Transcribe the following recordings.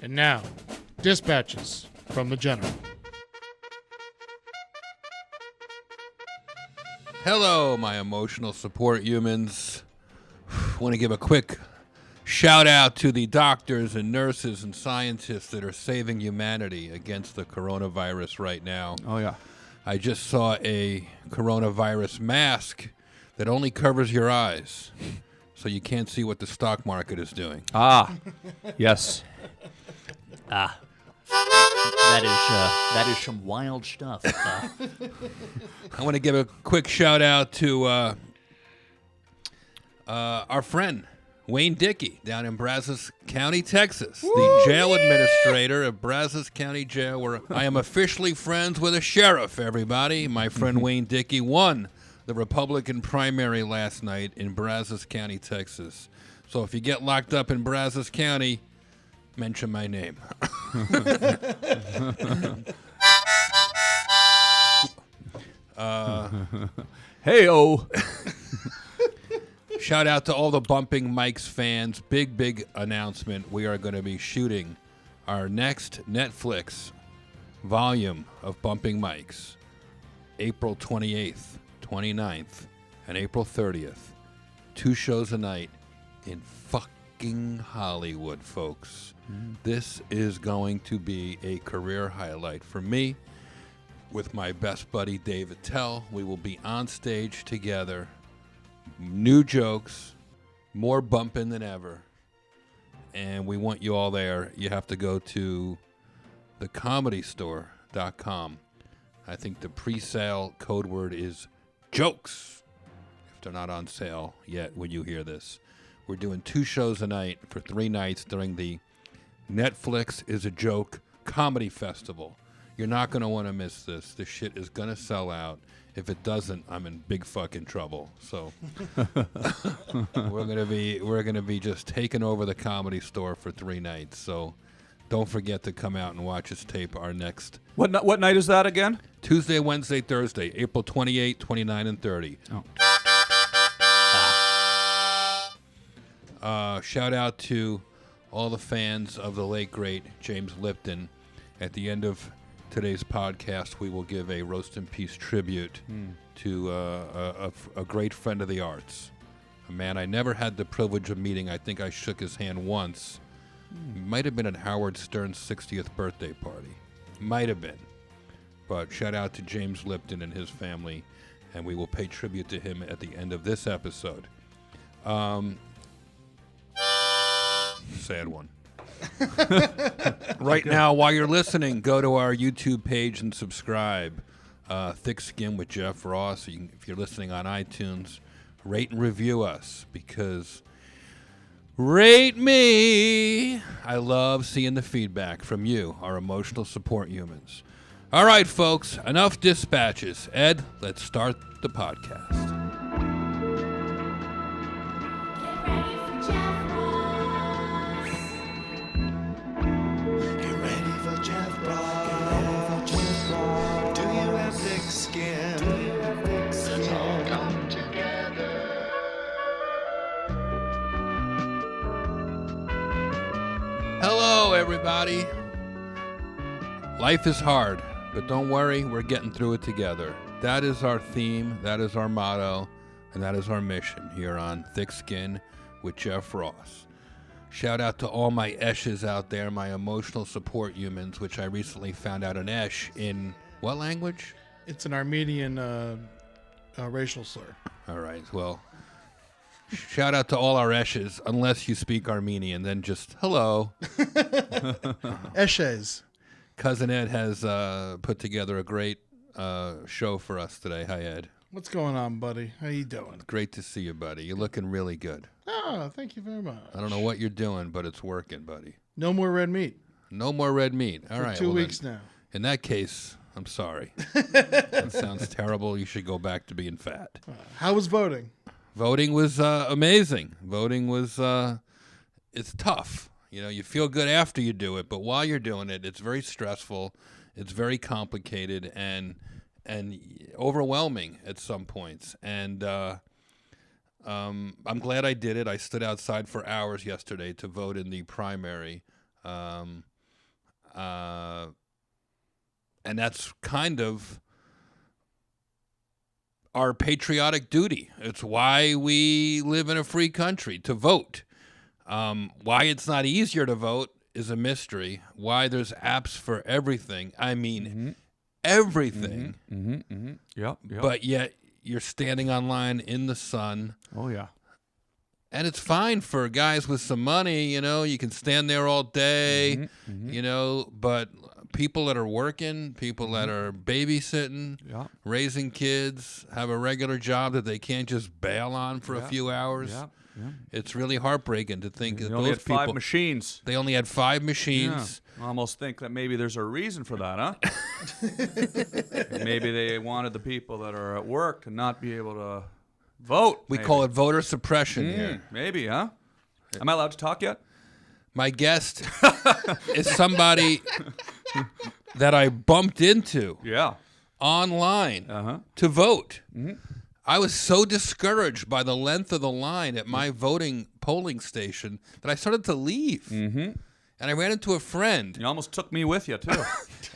And now, dispatches from the General. Hello, my emotional support humans. Want to give a quick shout out to the doctors and nurses and scientists that are saving humanity against the coronavirus right now. Oh, yeah. I just saw a coronavirus mask that only covers your eyes, so you can't see what the stock market is doing. Ah, yes. That is some wild stuff. I want to give a quick shout out to our friend Wayne Dickey down in Brazos County, Texas, the jail administrator of Brazos County Jail, where I am officially friends with a sheriff. Everybody, my friend Wayne Dickey won the Republican primary last night in Brazos County, Texas. So if you get locked up in Brazos County, mention my name. Hey-oh. Shout out to all the Bumping Mics fans. Big announcement. We are going to be shooting our next Netflix volume of Bumping Mics April 28th, 29th, and April 30th. 2 shows a night in fucking Hollywood, folks. This is going to be a career highlight for me with my best buddy David Tell. We will be on stage together. New jokes, more bumping than ever. And we want you all there. You have to go to thecomedystore.com. I think the pre-sale code word is jokes, if they're not on sale yet when you hear this. We're doing 2 shows a night for 3 nights during the Netflix is a Joke Comedy Festival. You're not going to want to miss this. This shit is going to sell out. If it doesn't, I'm in big fucking trouble. So we're gonna be just taking over the Comedy Store for 3 nights. So don't forget to come out and watch us tape our next. What night is that again? Tuesday, Wednesday, Thursday, April 28, 29, and 30. Oh. Shout out to all the fans of the late, great James Lipton. At the end of today's podcast, we will give a Roast in Peace tribute to a great friend of the arts, a man I never had the privilege of meeting. I think I shook his hand once. Might have been at Howard Stern's 60th birthday party. Might have been. But shout out to James Lipton and his family, and we will pay tribute to him at the end of this episode. Sad one. Right now, while you're listening, go to our YouTube page and subscribe. Thick Skin with Jeff Ross. If you're listening on iTunes, rate and review us, because rate me. I love seeing the feedback from you, our emotional support humans. All right, folks, enough dispatches. Ed, let's start the podcast. Hello, everybody. Life is hard, but don't worry, we're getting through it together. That is our theme, that is our motto, and that is our mission here on Thick Skin with Jeff Ross. Shout out to all my Eshes out there, my emotional support humans, which I recently found out an Esh in what language? It's an Armenian racial slur. All right, well, shout out to all our Eshes, unless you speak Armenian, then just hello. Eshes. Cousin Ed has put together a great show for us today. Hi, Ed. What's going on, buddy? How you doing? Great to see you, buddy. You're looking really good. Oh, thank you very much. I don't know what you're doing, but it's working, buddy. No more red meat. No more red meat. All for right. 2 weeks now. In that case, I'm sorry. That sounds terrible. You should go back to being fat. How was voting? Voting was amazing. Voting was, it's tough. You know, you feel good after you do it, but while you're doing it, it's very stressful. It's very complicated and overwhelming at some points. And I'm glad I did it. I stood outside for hours yesterday to vote in the primary. and that's kind of our patriotic duty. It's why we live in a free country, to vote. Why it's not easier to vote is a mystery. Why there's apps for everything. I mean, everything. Yep. But yet you're standing online in the sun. Oh, yeah. And it's fine for guys with some money, you can stand there all day, but people that are working, people that are babysitting, raising kids, have a regular job that they can't just bail on for a few hours. Yeah. It's really heartbreaking to think that They only those had people, 5 machines. They only had 5 machines. Yeah. I almost think that maybe there's a reason for that, huh? Maybe they wanted the people that are at work to not be able to vote. We call it voter suppression here. Maybe, huh? Am I allowed to talk yet? My guest is somebody that I bumped into online to vote. I was so discouraged by the length of the line at my polling station that I started to leave. And I ran into a friend. You almost took me with you, too.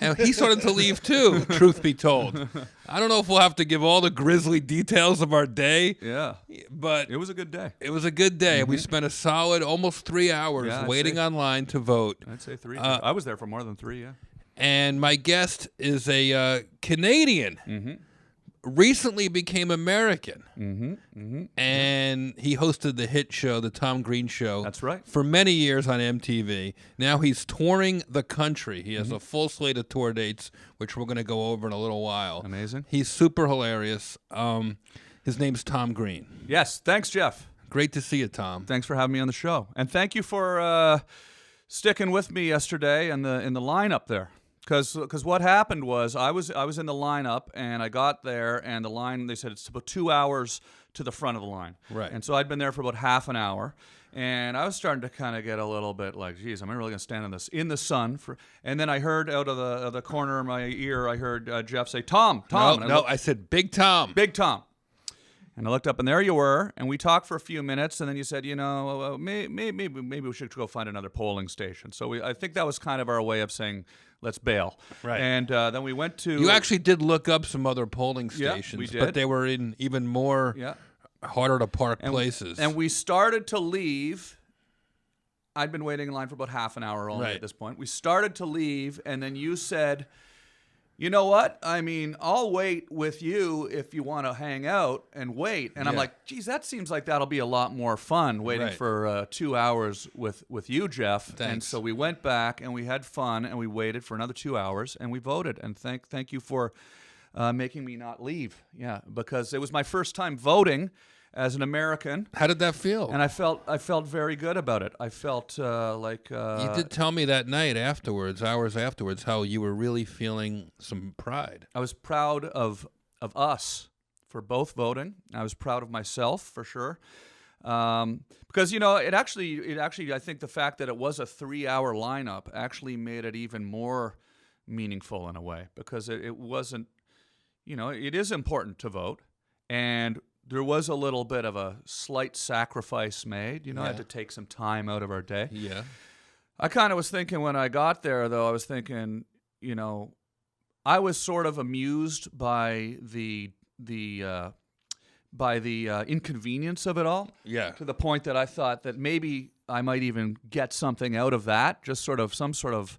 And he started to leave, too, truth be told. I don't know if we'll have to give all the grisly details of our day. Yeah. But it was a good day. It was a good day. We spent a solid almost 3 hours waiting online to vote. I'd say 3. I was there for more than 3, yeah. And my guest is a Canadian. Recently became American. And he hosted the hit show, The Tom Green Show. That's right. For many years on MTV. Now he's touring the country. He has a full slate of tour dates, which we're going to go over in a little while. Amazing. He's super hilarious. His name's Tom Green. Yes. Thanks, Jeff. Great to see you, Tom. Thanks for having me on the show. And thank you for sticking with me yesterday in the lineup there. Because what happened was I was in the lineup and I got there and the line, they said it's about 2 hours to the front of the line. Right. And so I'd been there for about half an hour and I was starting to kind of get a little bit like, geez, am I really going to stand in the sun? And then I heard out of the corner of my ear, I heard Jeff say, Tom. No, I said Big Tom. Big Tom. And I looked up, and there you were, and we talked for a few minutes, and then you said, maybe we should go find another polling station. So I think that was kind of our way of saying, let's bail. Right. And then we went to... You actually did look up some other polling stations, we did. But they were in even more harder to park places. And we started to leave. I'd been waiting in line for about half an hour only at this point. We started to leave, and then you said... You know what? I mean, I'll wait with you if you want to hang out and wait. And I'm like, geez, that seems like that'll be a lot more fun waiting for 2 hours with you, Jeff. Thanks. And so we went back and we had fun and we waited for another 2 hours and we voted. And thank you for making me not leave. Yeah, because it was my first time voting as an American. How did that feel? And I felt very good about it. I felt like... you did tell me that night afterwards, hours afterwards, how you were really feeling some pride. I was proud of us for both voting. I was proud of myself for sure. Because, it actually, I think the fact that it was a 3-hour lineup actually made it even more meaningful in a way. Because it wasn't, it is important to vote. And... there was a little bit of a slight sacrifice made. I had to take some time out of our day. Yeah. I kind of was thinking when I got there, though, I was thinking, I was sort of amused by the inconvenience of it all. Yeah. To the point that I thought that maybe I might even get something out of that, just sort of some sort of...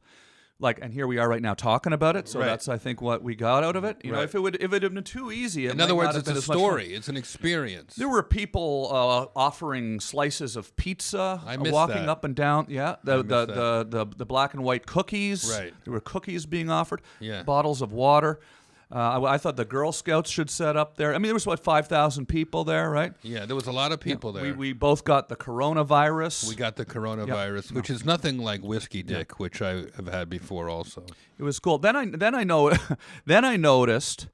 and here we are right now talking about it. So that's, I think, what we got out of it. You know, if it had been too easy, in other words, it's a story. It's an experience. There were people offering slices of pizza, I missed walking that. up and down. Yeah, the black and white cookies. Right. There were cookies being offered. Yeah. Bottles of water. I thought the Girl Scouts should set up there. I mean, there was, 5,000 people there, right? Yeah, there was a lot of people there. We both got the coronavirus. We got the coronavirus, which is nothing like whiskey dick, which I have had before also. It was cool. Then I noticed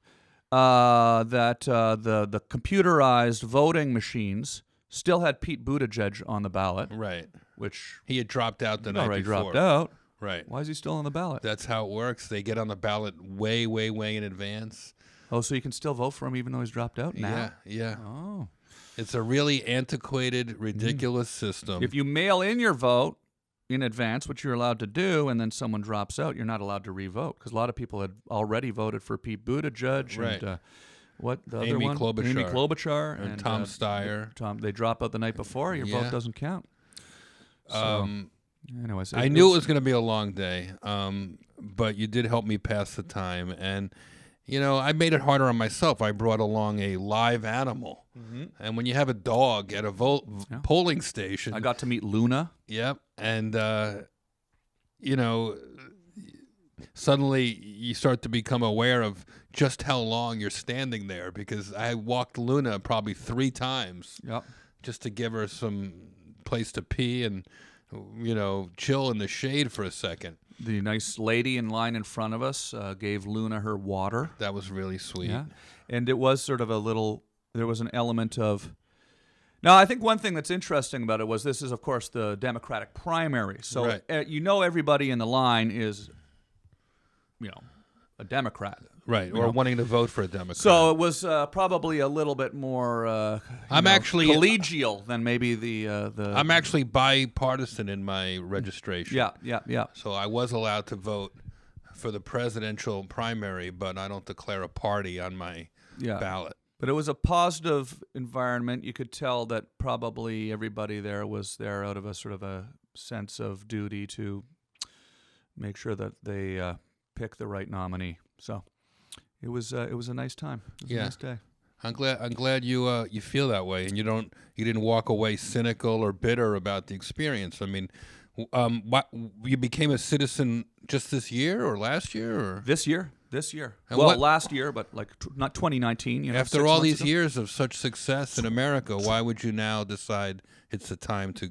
that the computerized voting machines still had Pete Buttigieg on the ballot. Right. Which he had dropped out the night already before. dropped out. Right. Why is he still on the ballot? That's how it works. They get on the ballot way, way, way in advance. Oh, so you can still vote for him even though he's dropped out now? Yeah. Oh. It's a really antiquated, ridiculous system. If you mail in your vote, in advance, which you're allowed to do, and then someone drops out, you're not allowed to re-vote because a lot of people had already voted for Pete Buttigieg Right. and what the Amy other one? Klobuchar. Amy Klobuchar And Tom Steyer. They drop out the night before. Your vote doesn't count. So, anyways, I knew it was going to be a long day, but you did help me pass the time, and I made it harder on myself. I brought along a live animal, and when you have a dog at a polling station, I got to meet Luna. Yep, and suddenly you start to become aware of just how long you're standing there, because I walked Luna probably 3 times just to give her some place to pee and chill in the shade for a second. The nice lady in line in front of us gave Luna her water. That was really sweet. Yeah, and it was sort of there was an element of. Now, I think one thing that's interesting about it was this is, of course, the Democratic primary. So, Right. Everybody in the line is, a Democrat. Right, or wanting to vote for a Democrat. So it was probably a little bit more actually collegial than maybe the I'm actually bipartisan in my registration. Yeah. So I was allowed to vote for the presidential primary, but I don't declare a party on my ballot. But it was a positive environment. You could tell that probably everybody there was there out of a sort of a sense of duty to make sure that they pick the right nominee. So it was a nice time. It was a nice day. I'm glad you feel that way, and you didn't walk away cynical or bitter about the experience. I mean, you became a citizen just this year or last year or This year. And Well, last year, but not 2019. After all these years of such success in America, why would you now decide it's the time to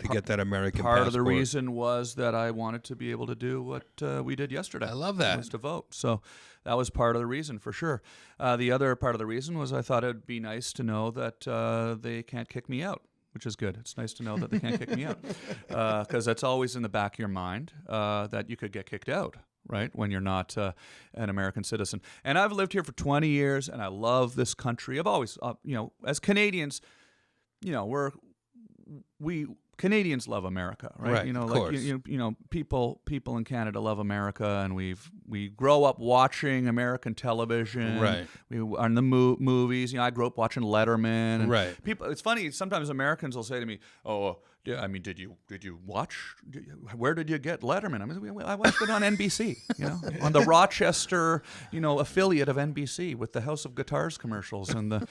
get that American Part passport? of the reason was that I wanted to be able to do what we did yesterday. I love that. Was to vote. So that was part of the reason for sure. The other part of the reason was I thought it'd be nice to know that they can't kick me out, which is good. It's nice to know that they can't kick me out because that's always in the back of your mind that you could get kicked out. Right, when you're not an American citizen. And I've lived here for 20 years, and I love this country. I've always, as Canadians, we Canadians love America, right? Right, of course. People in Canada love America, and we grow up watching American television. Right. We are in the movies. I grew up watching Letterman. And Right. People. It's funny. Sometimes Americans will say to me, "Oh, yeah. I mean, did you watch? Where did you get Letterman?" I watched it on NBC. On the Rochester, affiliate of NBC with the House of Guitars commercials and the,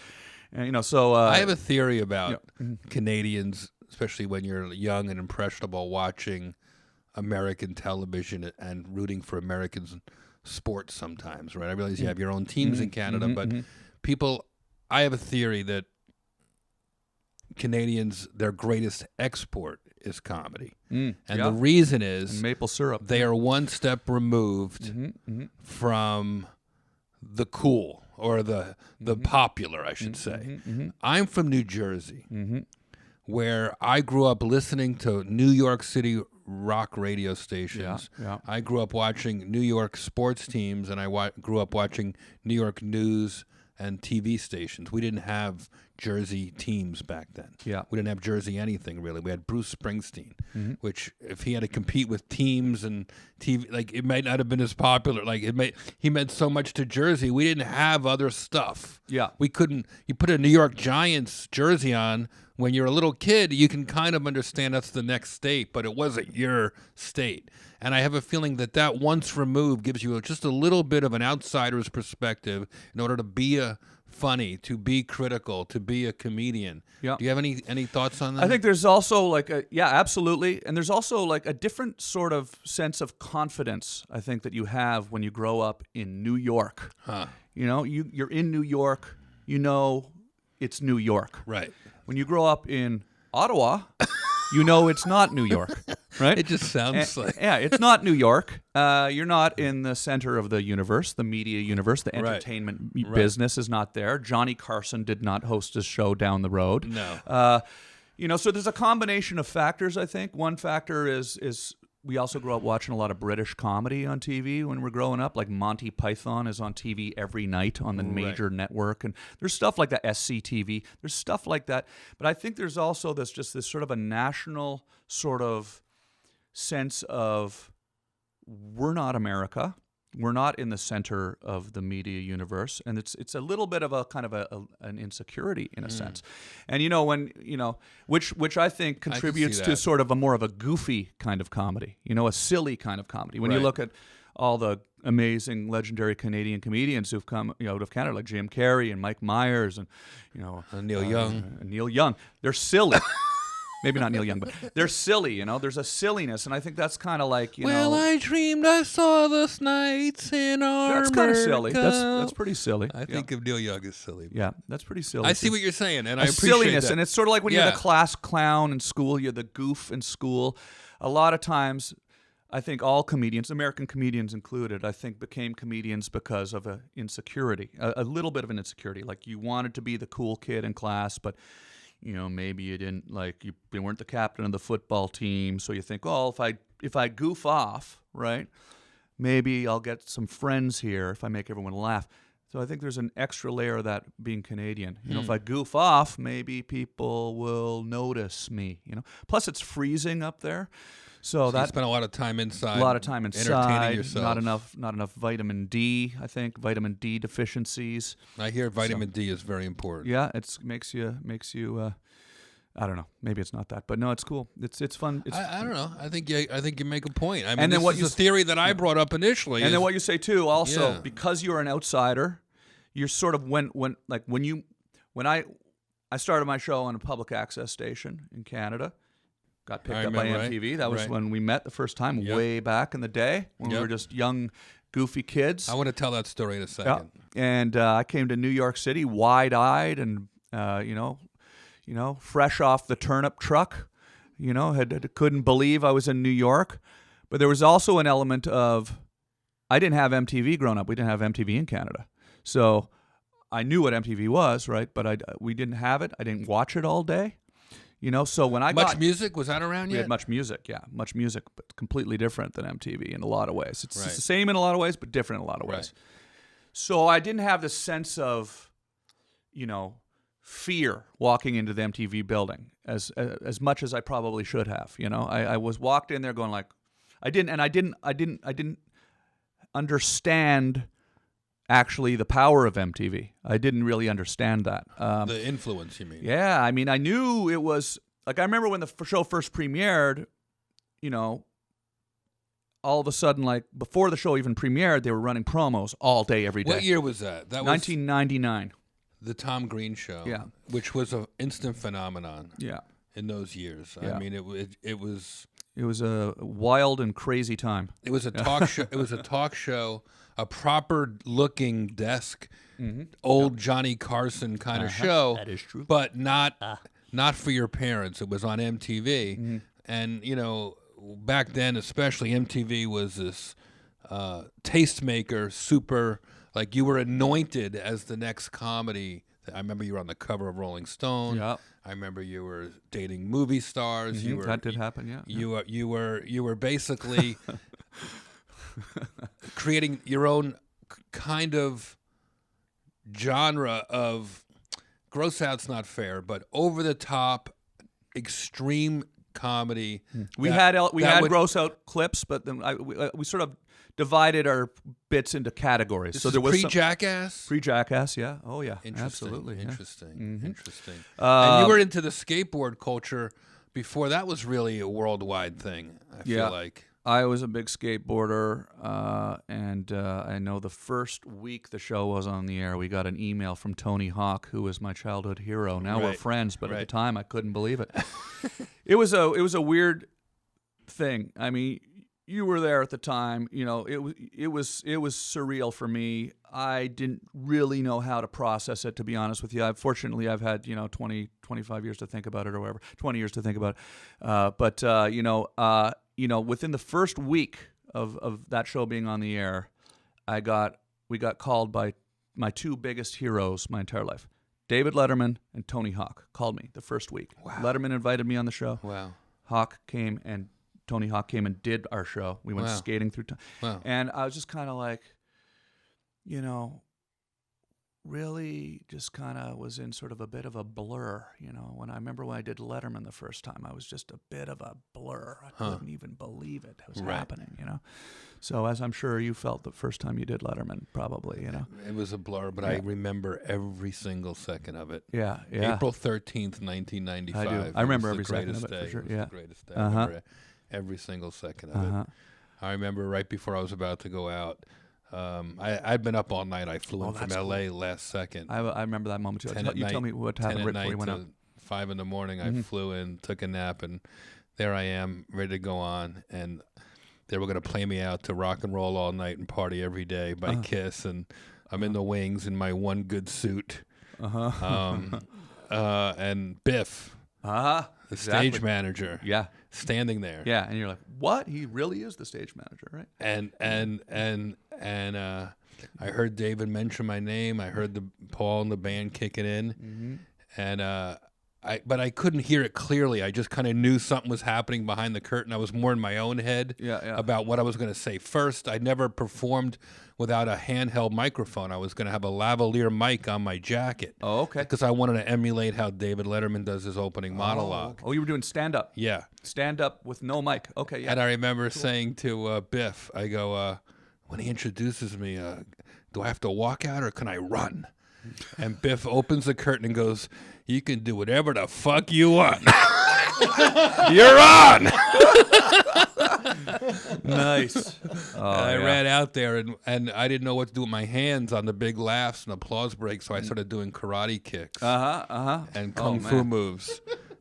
So I have a theory about Canadians, especially when you're young and impressionable, watching American television and rooting for American sports sometimes, right? I realize you have your own teams in Canada, but I have a theory that Canadians, their greatest export is comedy. And the reason is and maple syrup. They are one step removed from the cool or the popular, I should say. I'm from New Jersey, where I grew up listening to New York City rock radio stations. I grew up watching New York sports teams, and I grew up watching New York news and TV stations. We didn't have Jersey teams back then. We didn't have Jersey anything, really. We had Bruce Springsteen, which if he had to compete with teams and TV, it might not have been as popular. He meant so much to Jersey. We didn't have other stuff. We couldn't. You put a New York Giants jersey on when you're a little kid, you can kind of understand that's the next state, but it wasn't your state. And I have a feeling that once removed gives you just a little bit of an outsider's perspective in order to be funny, to be critical, to be a comedian. Do you have any thoughts on that? I think there's also absolutely. And there's also a different sort of sense of confidence, I think, that you have when you grow up in New York. You're in New York, it's New York. Right. When you grow up in Ottawa, it's not New York, right? It just sounds like... Yeah, it's not New York. You're not in the center of the universe, the media universe. The entertainment business is not there. Johnny Carson did not host his show down the road. No. So there's a combination of factors, I think. One factor is we also grew up watching a lot of British comedy on TV when we're growing up. Like Monty Python is on TV every night on the major network, and there's stuff like that. SCTV, there's stuff like that. But I think there's also this sort of a national sort of sense of we're not America. We're not in the center of the media universe, and it's a little bit of a kind of an insecurity in a sense, and which I think contributes to sort of a more of a goofy kind of comedy, a silly kind of comedy. When you look at all the amazing, legendary Canadian comedians who've come out of Canada, like Jim Carrey and Mike Myers and Neil Young, they're silly. Maybe not Neil Young, but they're silly, There's a silliness, and I think that's kind of like, Well, I dreamed I saw the knights in armor. That's kind of silly. That's pretty silly. I think of Neil Young as silly. Yeah, that's pretty silly. I see what you're saying, and I appreciate silliness, that. And it's sort of like when you're the class clown in school, you're the goof in school. A lot of times, I think all comedians, American comedians included, I think became comedians because of an insecurity, a little bit of an insecurity. Like you wanted to be the cool kid in class, but maybe you didn't you weren't the captain of the football team, so you think, oh, if I goof off, right, maybe I'll get some friends here if I make everyone laugh. So I think there's an extra layer of that being Canadian. If I goof off, maybe people will notice me. Plus it's freezing up there. So you spent a lot of time inside. A lot of time inside. Entertaining yourself. Not enough vitamin D. I think vitamin D deficiencies. I hear vitamin D is very important. Yeah, it makes you. I don't know. Maybe it's not that, but no, it's cool. It's fun. I don't know. I think you make a point. I mean, and then this is a theory that I brought up initially. And then what you say too, also because you're an outsider, you're sort of when I started my show on a public access station in Canada. Got picked up by MTV. Right? That was when we met the first time, way back in the day when we were just young, goofy kids. I want to tell that story in a second. Yeah. And I came to New York City wide-eyed and, fresh off the turnip truck. Couldn't believe I was in New York. But there was also an element of I didn't have MTV growing up. We didn't have MTV in Canada. So I knew what MTV was, right? But we didn't have it. I didn't watch it all day. So when I Much Music, was that around yet? We had Much Music, yeah. Much Music, but completely different than MTV in a lot of ways. It's the same in a lot of ways, but different in a lot of ways. So I didn't have the sense of, fear walking into the MTV building as much as I probably should have. I was walked in there going like, I didn't understand actually the power of MTV. I didn't really understand that. The influence, you mean? Yeah, I mean, I knew it was, like, I remember when the show first premiered, all of a sudden, like, before the show even premiered, they were running promos all day, every day. What year was that? That was 1999. The Tom Green Show, yeah, which was an instant phenomenon. Yeah, in those years. Yeah. I mean, it was. It was a wild and crazy time. It was a talk show. It was a talk show, a proper-looking desk, old Johnny Carson kind of show. That is true. But not for your parents. It was on MTV, and back then, especially, MTV was this tastemaker, super. Like you were anointed as the next comedy. I remember you were on the cover of Rolling Stone. Yeah. I remember you were dating movie stars. You were, that did happen, yeah. You were basically creating your own kind of genre of gross out's not fair, but over the top, extreme comedy. We had gross out clips, but then we sort of divided our bits into categories. This so is there was pre-Jackass? Pre-Jackass, yeah. Oh, yeah. Interesting. Absolutely. Interesting. Yeah. Interesting. And you were into the skateboard culture before that was really a worldwide thing, I feel like. I was a big skateboarder, and I know the first week the show was on the air, we got an email from Tony Hawk, who was my childhood hero. Now we're friends, but at the time I couldn't believe it. It was a weird thing. I mean, you were there at the time. It was surreal for me. I didn't really know how to process it, to be honest with you. Fortunately, I've had 20, 25 years to think about it, or whatever, 20 years to think about it. But within the first week of that show being on the air, we got called by my two biggest heroes my entire life. David Letterman and Tony Hawk called me the first week. Wow. Letterman invited me on the show. Wow. Hawk came and Tony Hawk came and did our show. We went Wow. skating through Wow. and I was just kind of like, really just kind of was in sort of a bit of a blur, when I did Letterman the first time, I was just a bit of a blur. I couldn't even believe it was happening, So as I'm sure you felt the first time you did Letterman, probably, It was a blur, but I remember every single second of it. Yeah. April 13th, 1995. I do. I remember every second of it, for sure. It was Yeah. the greatest day. I remember every single second of it. I remember right before I was about to go out, I'd been up all night. I flew in from L.A. last second. I remember that moment too. You tell me what happened right before you went out. 5 in the morning, I flew in, took a nap, and there I am, ready to go on. And they were going to play me out to Rock and Roll All Night and Party Every Day by Kiss. And I'm in the wings in my one good suit. And Biff, the stage manager, standing there. Yeah, and you're like, what? He really is the stage manager, right? And I heard David mention my name. I heard Paul and the band kicking in, and but I couldn't hear it clearly. I just kind of knew something was happening behind the curtain. I was more in my own head about what I was going to say first. I never performed without a handheld microphone. I was going to have a lavalier mic on my jacket. Oh, okay. Because I wanted to emulate how David Letterman does his opening monologue. Oh, you were doing stand-up. Yeah. Stand-up with no mic. Okay, yeah. And I remember saying to Biff, I go, when he introduces me, do I have to walk out or can I run? And Biff opens the curtain and goes, you can do whatever the fuck you want. You're on. Nice. I ran out there and I didn't know what to do with my hands on the big laughs and applause breaks, so I started doing karate kicks and kung fu moves.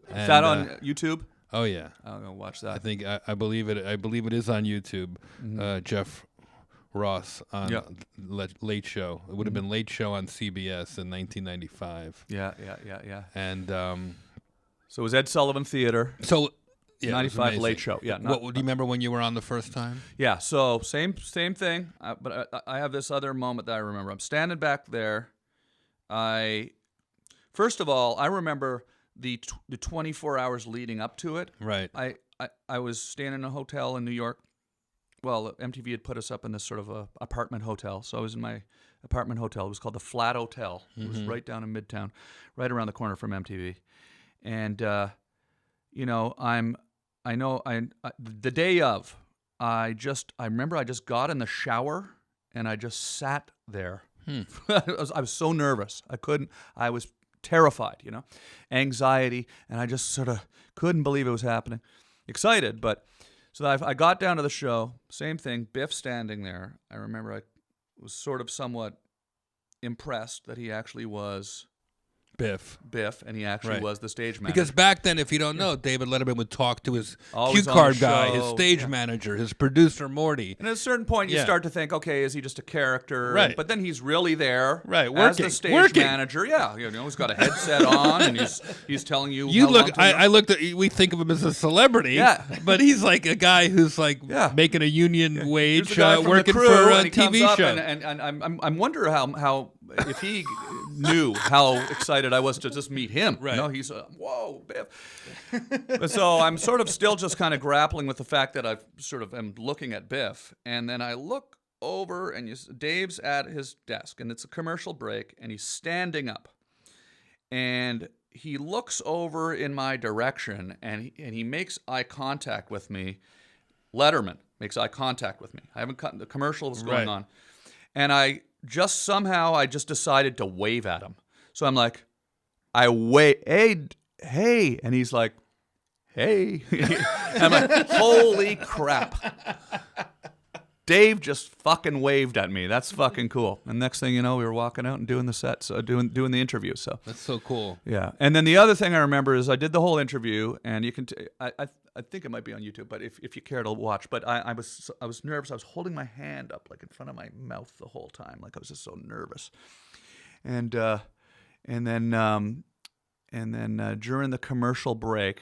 Is that on YouTube? Oh yeah. I'm gonna watch that. I think I believe it. I believe it is on YouTube. Jeff Ross on Late Show. It would have been Late Show on CBS in 1995. Yeah. And so it was Ed Sullivan Theater. So 95 Late Show. Yeah. Do you remember when you were on the first time? Yeah. So same thing. But I have this other moment that I remember. I'm standing back there. First of all, I remember the 24 hours leading up to it. Right. I was staying in a hotel in New York. Well, MTV had put us up in this sort of a apartment hotel. So I was in my apartment hotel. It was called the Flat Hotel. It was right down in Midtown, right around the corner from MTV. And, the day of, I remember I just got in the shower and I just sat there. I was so nervous. I was terrified, anxiety. And I just sort of couldn't believe it was happening. Excited, but... So I got down to the show, same thing, Biff standing there. I remember I was sort of somewhat impressed that he actually was Biff, and he actually was the stage manager. Because back then, if you don't know, David Letterman would talk to his Always cue card on the guy, show. his stage manager, his producer, Morty. And at a certain point, you start to think, okay, is he just a character? Right. But then he's really there as the stage working. manager. Yeah, he's got a headset on, and he's telling you I looked at, we think of him as a celebrity, but he's like a guy who's like making a union wage, working crew, for a and he comes TV up show. And I'm wondering how if he knew how excited I was to just meet him. Right. He's whoa, Biff. So I'm sort of still just kind of grappling with the fact that I sort of am looking at Biff, and then I look over, and Dave's at his desk, and it's a commercial break, and he's standing up, and he looks over in my direction, and he makes eye contact with me. Letterman makes eye contact with me. I haven't cut the commercial was going on, and I just decided to wave at him. So I'm like, hey, and he's like, hey. I'm like, holy crap. Dave just fucking waved at me. That's fucking cool. And next thing you know, we were walking out and doing the set, so doing the interview. So that's so cool. Yeah. And then the other thing I remember is I did the whole interview, and you can I think it might be on YouTube, but if you care to watch. But I was nervous. I was holding my hand up like in front of my mouth the whole time, like I was just so nervous. And then during the commercial break,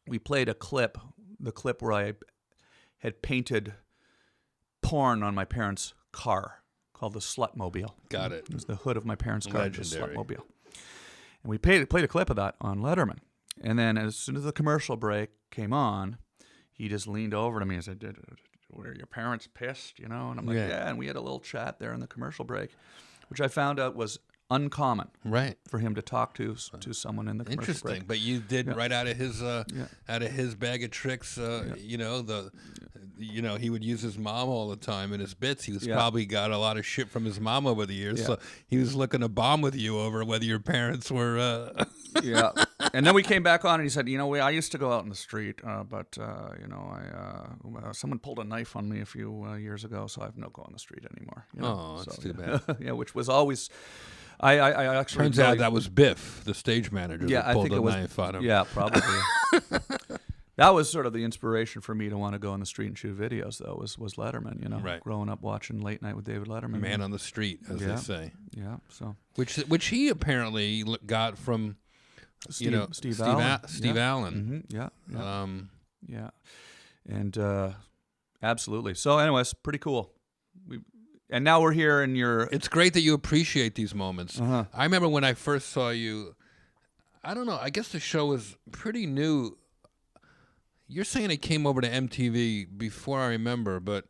we played the clip where I had painted porn on my parents' car called the Slutmobile. Got it. It was the hood of my parents' car, Legendary. the Slutmobile. And we played a clip of that on Letterman. And then as soon as the commercial break came on, he just leaned over to me and said, "Were your parents pissed?" You know, and I'm like, "Yeah." And we had a little chat there in the commercial break, which I found out was uncommon, right, for him to talk to someone in the commercial interesting break. But you did right out of his bag of tricks. You know, he would use his mom all the time in his bits. He was probably got a lot of shit from his mom over the years, so he was looking to bomb with you over whether your parents were Yeah. And then we came back on and he said, I used to go out in the street, but someone pulled a knife on me a few years ago, so I have no go on the street anymore. Oh, that's too bad. Yeah, which was always... I actually turns out that was Biff, the stage manager, that pulled the knife on him. Yeah, probably. That was sort of the inspiration for me to want to go on the street and shoot videos, though, was Letterman, Right. Growing up watching Late Night with David Letterman. Man on the street, as they say. Yeah, so. Which he apparently got from, Steve Allen. Steve Allen. Mm-hmm. Yeah. And absolutely. So anyways, pretty cool. And now we're here in your... It's great that you appreciate these moments. Uh-huh. I remember when I first saw you, I don't know, I guess the show was pretty new. You're saying it came over to MTV before I remember, but...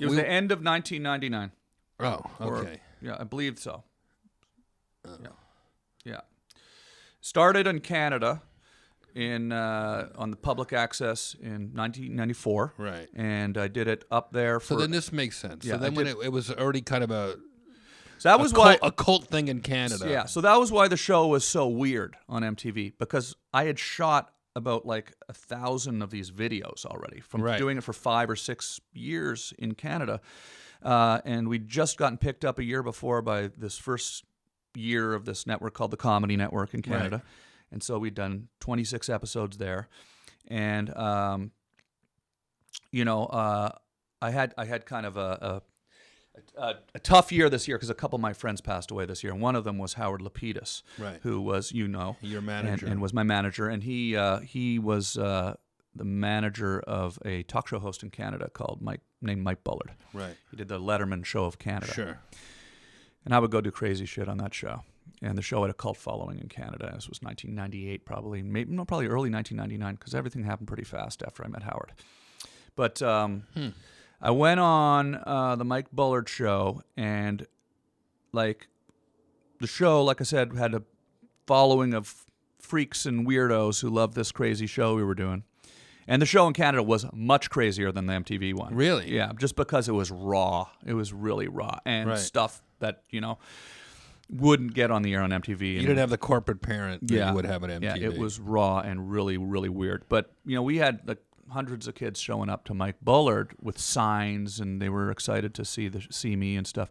It was the end of 1999. Oh, okay. I believe so. Yeah. Started in Canada on the public access in 1994. Right. And I did it up there for... So then this makes sense. Yeah, so then when it was already kind of So that was why... a cult thing in Canada. Yeah, so that was why the show was so weird on MTV, because I had shot about 1,000 of these videos already from doing it for 5 or 6 years in Canada. And we'd just gotten picked up a year before by this first year of this network called the Comedy Network in Canada. Right. And so we'd done 26 episodes there. And, I had kind of a tough year this year because a couple of my friends passed away this year, and one of them was Howard Lapidus, who was your manager, and was my manager, and he was the manager of a talk show host in Canada named Mike Bullard. Right, he did the Letterman show of Canada. Sure, and I would go do crazy shit on that show, and the show had a cult following in Canada. This was 1998, probably early 1999, because everything happened pretty fast after I met Howard, but. I went on the Mike Bullard show, and the show, like I said, had a following of freaks and weirdos who loved this crazy show we were doing. And the show in Canada was much crazier than the MTV one. Really? Yeah, just because it was raw. It was really raw. And stuff that, wouldn't get on the air on MTV. You didn't have the corporate parent that you would have at MTV. Yeah, it was raw and really, really weird. But, we had hundreds of kids showing up to Mike Bullard with signs, and they were excited to see me and stuff.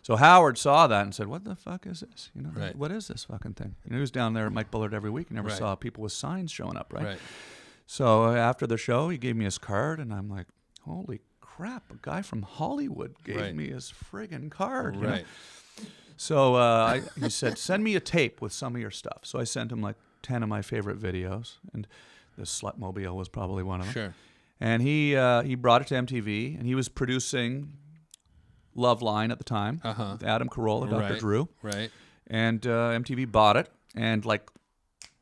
So Howard saw that and said, "What the fuck is this? What is this fucking thing?" He was down there at Mike Bullard every week and never saw people with signs showing up, right? So after the show, he gave me his card, and I'm like, "Holy crap! A guy from Hollywood gave me his friggin' card." Right. So he said, "Send me a tape with some of your stuff." So I sent him 10 of my favorite videos, and this Slutmobile was probably one of them. Sure. And he brought it to MTV, and he was producing Loveline at the time with Adam Carolla, Dr. Drew. Right. And MTV bought it, and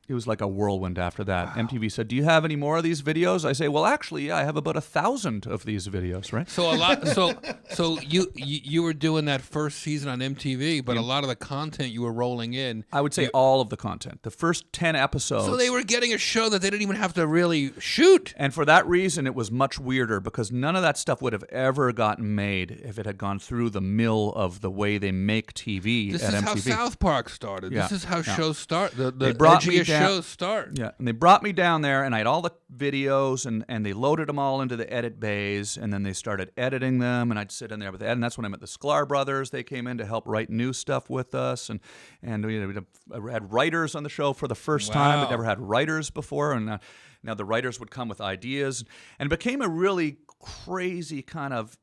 it was like a whirlwind after that. Wow. MTV said, "Do you have any more of these videos?" I say, "Well, actually, yeah, I have about 1,000 of these videos." Right. So a lot. So you were doing that first season on MTV, but a lot of the content you were rolling in. I would say all of the content. The first 10 episodes. So they were getting a show that they didn't even have to really shoot. And for that reason, it was much weirder, because none of that stuff would have ever gotten made if it had gone through the mill of the way they make TV at MTV. This is how South Park started. Yeah. This is how shows start. The edgiest shows start. Yeah, and they brought me down there, and I had all the videos, and they loaded them all into the edit bays, and then they started editing them, and I'd sit in there with Ed, and that's when I met the Sklar brothers. They came in to help write new stuff with us, and we had writers on the show for the first time. We'd never had writers before, and now the writers would come with ideas, and it became a really crazy kind of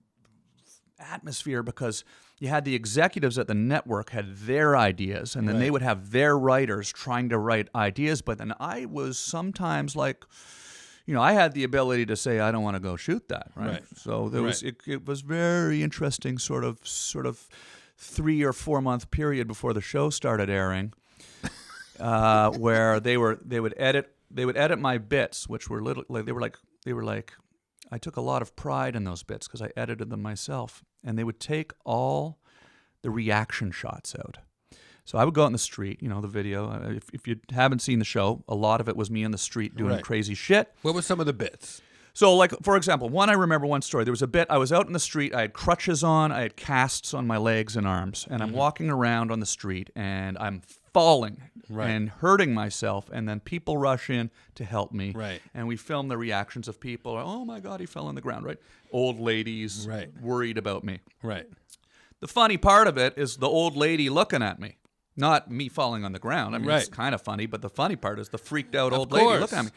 atmosphere, because you had the executives at the network had their ideas, and then they would have their writers trying to write ideas, but then I was sometimes I had the ability to say, I don't want to go shoot that, right? So there was it was very interesting sort of 3 or 4 month period before the show started airing, where they would edit they would edit my bits, which were little. Like, they were like. I took a lot of pride in those bits because I edited them myself, and they would take all the reaction shots out. So I would go out in the street, the video. If you haven't seen the show, a lot of it was me in the street doing crazy shit. What were some of the bits? So, like, for example, I remember one story. There was a bit, I was out in the street, I had crutches on, I had casts on my legs and arms, and I'm walking around on the street, and I'm falling and hurting myself, and then people rush in to help me. Right. And we film the reactions of people. Oh, my God, he fell on the ground, right? Old ladies worried about me. Right. The funny part of it is the old lady looking at me. Not me falling on the ground. I mean, it's kind of funny, but the funny part is the freaked out old lady looking at me.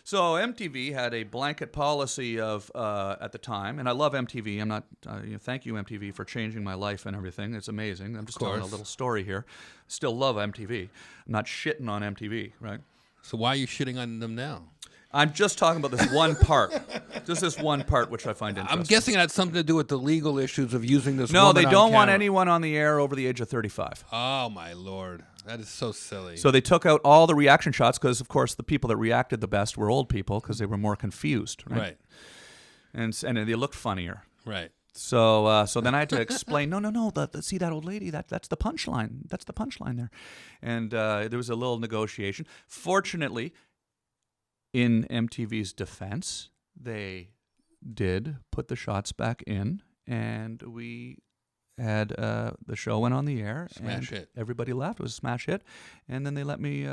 So MTV had a blanket policy of at the time, and I love MTV. I'm not. Thank you MTV for changing my life and everything. It's amazing. I'm just telling a little story here. Still love MTV. I'm not shitting on MTV, right? So why are you shitting on them now? I'm just talking about this one part. Just this one part, which I find interesting. I'm guessing it had something to do with the legal issues of using this. No, woman they on don't want camera. anyone on the air over the age of 35. Oh my Lord, that is so silly. So they took out all the reaction shots because, of course, the people that reacted the best were old people because they were more confused, right? And they looked funnier, right? So then I had to explain. No. See that old lady? That's the punchline. That's the punchline there. And there was a little negotiation. Fortunately, in MTV's defense, they did put the shots back in, and we had the show went on the air. Smash hit. Everybody laughed. It was a smash hit, and then they let me.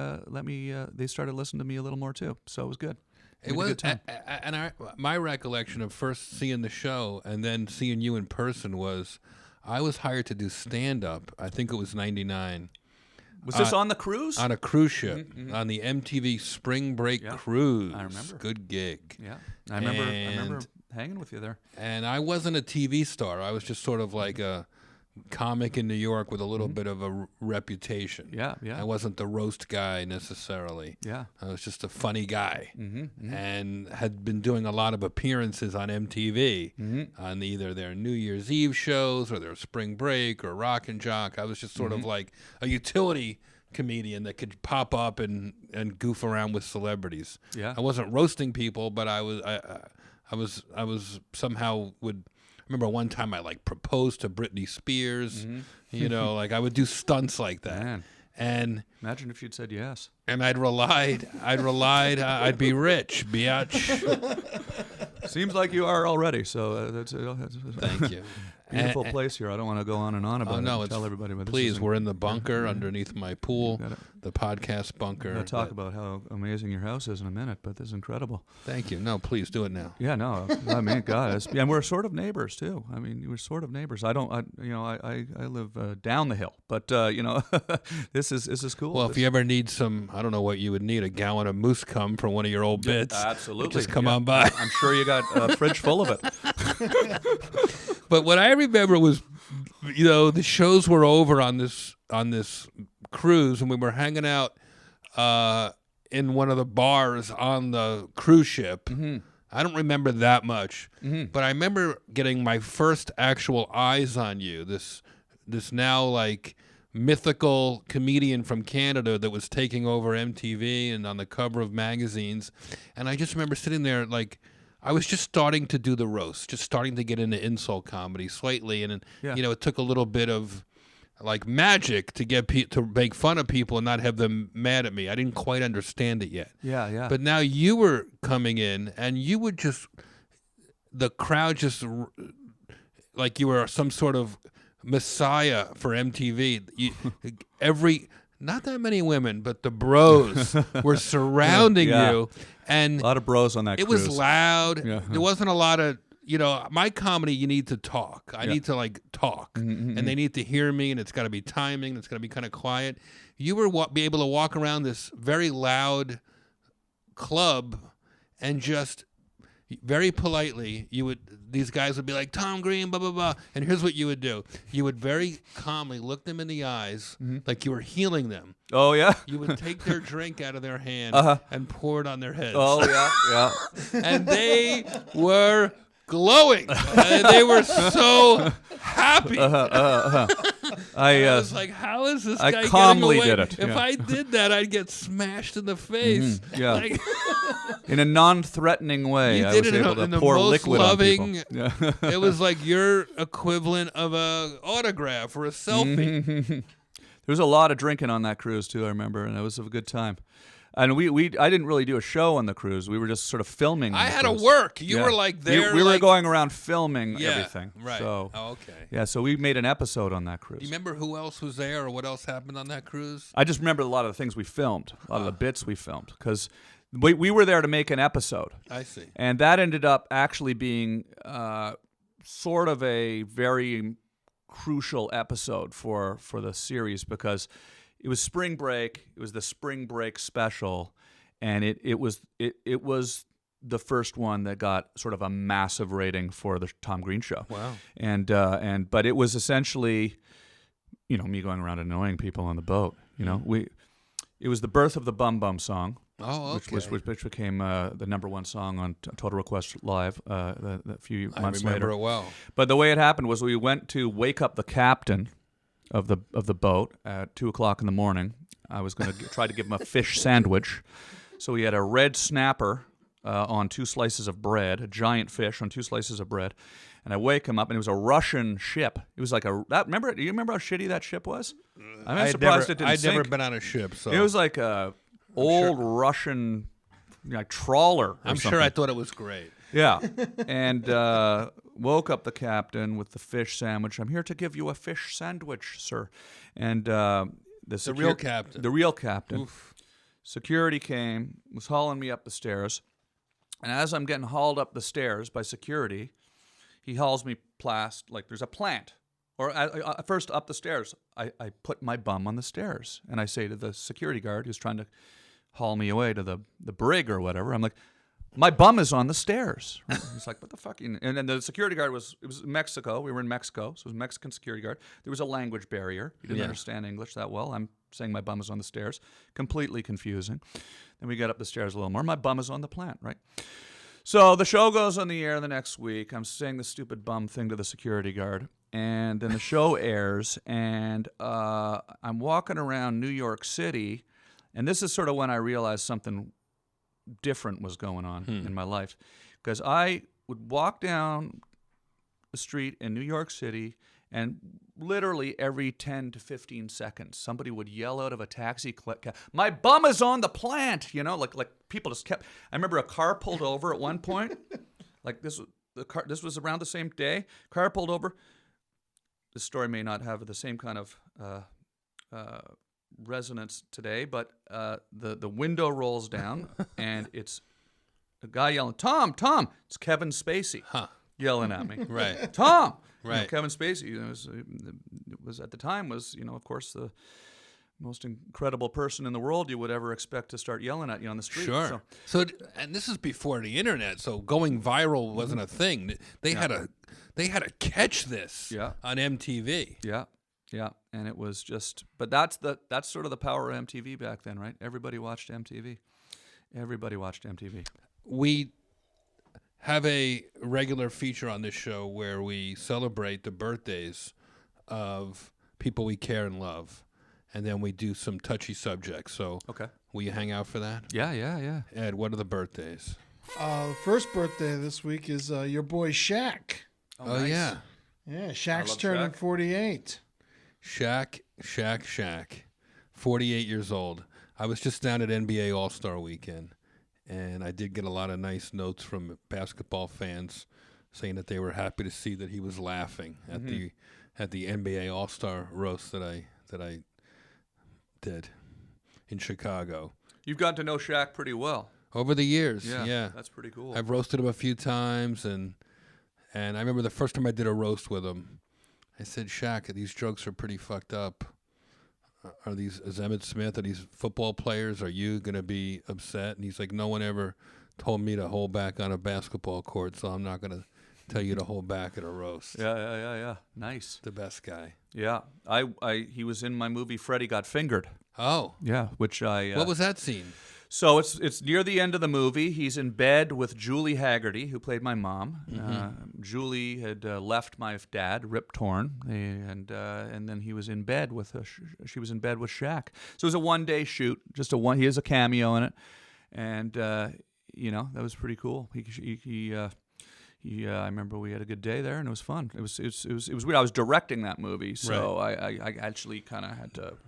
They started listening to me a little more too. So it was good. It was, and my recollection of first seeing the show and then seeing you in person was, I was hired to do stand-up. I think it was '99. Was this on the cruise? On a cruise ship, on the MTV Spring Break cruise. I remember. Good gig. Yeah, I remember hanging with you there. And I wasn't a TV star. I was just sort of like a comic in New York with a little bit of a reputation. Yeah. I wasn't the roast guy necessarily. Yeah. I was just a funny guy and had been doing a lot of appearances on MTV on either their New Year's Eve shows or their Spring Break or Rock and Jock. I was just sort of like a utility comedian that could pop up and goof around with celebrities. Yeah. I wasn't roasting people, but I was somehow would. I remember one time I proposed to Britney Spears, like I would do stunts like that. Man. And imagine if you'd said yes. And I'd relied, I'd be rich, biatch. Seems like you are already. So that's Thank you. Beautiful place here. I don't want to go on and on about it. No, tell everybody. But please, we're in the bunker underneath my pool, the podcast bunker. We'll talk about how amazing your house is in a minute, but this is incredible. Thank you. No, please do it now. Yeah, no. I mean, God, and we're sort of neighbors too. I mean, we're sort of neighbors. I live down the hill, but this is cool. Well, if you ever need some, I don't know what you would need, a gallon of moose cum for one of your old bits. Absolutely. Just come on by. I'm sure you got a fridge full of it. But what I remember was, the shows were over on this cruise, and we were hanging out in one of the bars on the cruise ship. I don't remember that much, but I remember getting my first actual eyes on you. This now mythical comedian from Canada that was taking over MTV and on the cover of magazines, and I just remember sitting there I was just starting to do the roast, just starting to get into insult comedy slightly, and it took a little bit of magic to get to make fun of people and not have them mad at me. I didn't quite understand it yet. Yeah. But now you were coming in, and you would the crowd just like you were some sort of messiah for MTV. Not that many women, but the bros were surrounding you. And a lot of bros on that cruise. It was loud. Yeah. There wasn't a lot of, my comedy, you need to talk. I need to talk. And they need to hear me, and it's got to be timing. It's got to be kind of quiet. You were be able to walk around this very loud club and just very politely, these guys would be like, Tom Green, blah, blah, blah. And here's what you would do. You would very calmly look them in the eyes like you were healing them. Oh, yeah? You would take their drink out of their hand and pour it on their heads. Oh, yeah. And they were glowing. They were so happy. I was like, how is this guy calmly getting away? did it. If Yeah. I did that, I'd get smashed in the face. Yeah. Like, in a non-threatening way. You I did was it able in to the pour most liquid loving. on people. Yeah. It was like your equivalent of a autograph or a selfie. There was a lot of drinking on that cruise too. I remember, and it was a good time. And I didn't really do a show on the cruise. We were just sort of filming. I the had to cruise. work. You Yeah. were like there. We were like, going around filming yeah, everything. Right. So, oh, okay. yeah, so we made an episode on that cruise. Do you remember who else was there or what else happened on that cruise? I just remember a lot of the things we filmed, a lot of the bits we filmed, because we were there to make an episode. I see. And that ended up actually being sort of a very crucial episode for the series, because it was spring break. It was the spring break special, and it was the first one that got sort of a massive rating for the Tom Green Show. Wow. But it was essentially, me going around annoying people on the boat. It was the birth of the Bum Bum song. Oh, okay. Which became the number one song on Total Request Live a few months later. I remember it well. But the way it happened was we went to wake up the captain of the boat at 2:00 in the morning. I was going to try to give him a fish sandwich. So we had a red snapper on 2 slices of bread, a giant fish on 2 slices of bread. And I wake him up, and it was a Russian ship. It was like do you remember how shitty that ship was? I'm surprised it didn't I'd sink. never been on a ship, so It was like a old Russian trawler. I'm sure I thought it was great. Yeah, and woke up the captain with the fish sandwich. I'm here to give you a fish sandwich, sir. And the real captain. The real captain. Oof. Security came, was hauling me up the stairs, and as I'm getting hauled up the stairs by security, he hauls me like there's a plant. Or first up the stairs, I put my bum on the stairs, and I say to the security guard who's trying to haul me away to the brig or whatever, I'm like, my bum is on the stairs. Right? He's like, what the fuck? And then the security guard was Mexico. We were in Mexico, so it was a Mexican security guard. There was a language barrier. He didn't understand English that well. I'm saying my bum is on the stairs. Completely confusing. Then we get up the stairs a little more. My bum is on the plant, right? So the show goes on the air the next week. I'm saying the stupid bum thing to the security guard. And then the show airs, and I'm walking around New York City, and this is sort of when I realized something different was going on in my life, because I would walk down the street in New York City, and literally every 10 to 15 seconds, somebody would yell out of a taxi cab, "My bum is on the plant!" Like people just kept. I remember a car pulled over at one point, like this was around the same day. Car pulled over. This story may not have the same kind of resonance today, but the window rolls down, and it's a guy yelling, "Tom, Tom!" It's Kevin Spacey yelling at me. Right. Tom! Right. Kevin Spacey was at the time of course, the most incredible person in the world you would ever expect to start yelling at you on the street. Sure. And this is before the internet, so going viral wasn't a thing. They had to catch this on MTV. Yeah, and it was just, but that's sort of the power of MTV back then, right? Everybody watched MTV. We have a regular feature on this show where we celebrate the birthdays of people we care and love, and then we do some touchy subjects. So, okay, will you hang out for that? Yeah. Ed, what are the birthdays? The first birthday this week is your boy Shaq. Oh nice. yeah. Yeah, Shaq's love turning Shaq. 48. Shaq, 48 years old. I was just down at NBA All-Star Weekend, and I did get a lot of nice notes from basketball fans saying that they were happy to see that he was laughing at the NBA All-Star roast that I did in Chicago. You've gotten to know Shaq pretty well. Over the years, yeah. That's pretty cool. I've roasted him a few times, and I remember the first time I did a roast with him, I said, "Shaq, these jokes are pretty fucked up. Are these Emmett Smith? Are these football players? Are you going to be upset?" And he's like, "No one ever told me to hold back on a basketball court, so I'm not going to tell you to hold back at a roast." Yeah. Nice. The best guy. Yeah. He was in my movie Freddy Got Fingered. Oh. Yeah, which I... what was that scene? So it's near the end of the movie. He's in bed with Julie Haggerty, who played my mom. Julie had left my dad, Rip Torn, and then he was in bed with she was in bed with Shaq. So it was a one-day shoot, just a one. He has a cameo in it, and that was pretty cool. I remember we had a good day there, and it was fun. It was weird. I was directing that movie, so I actually kind of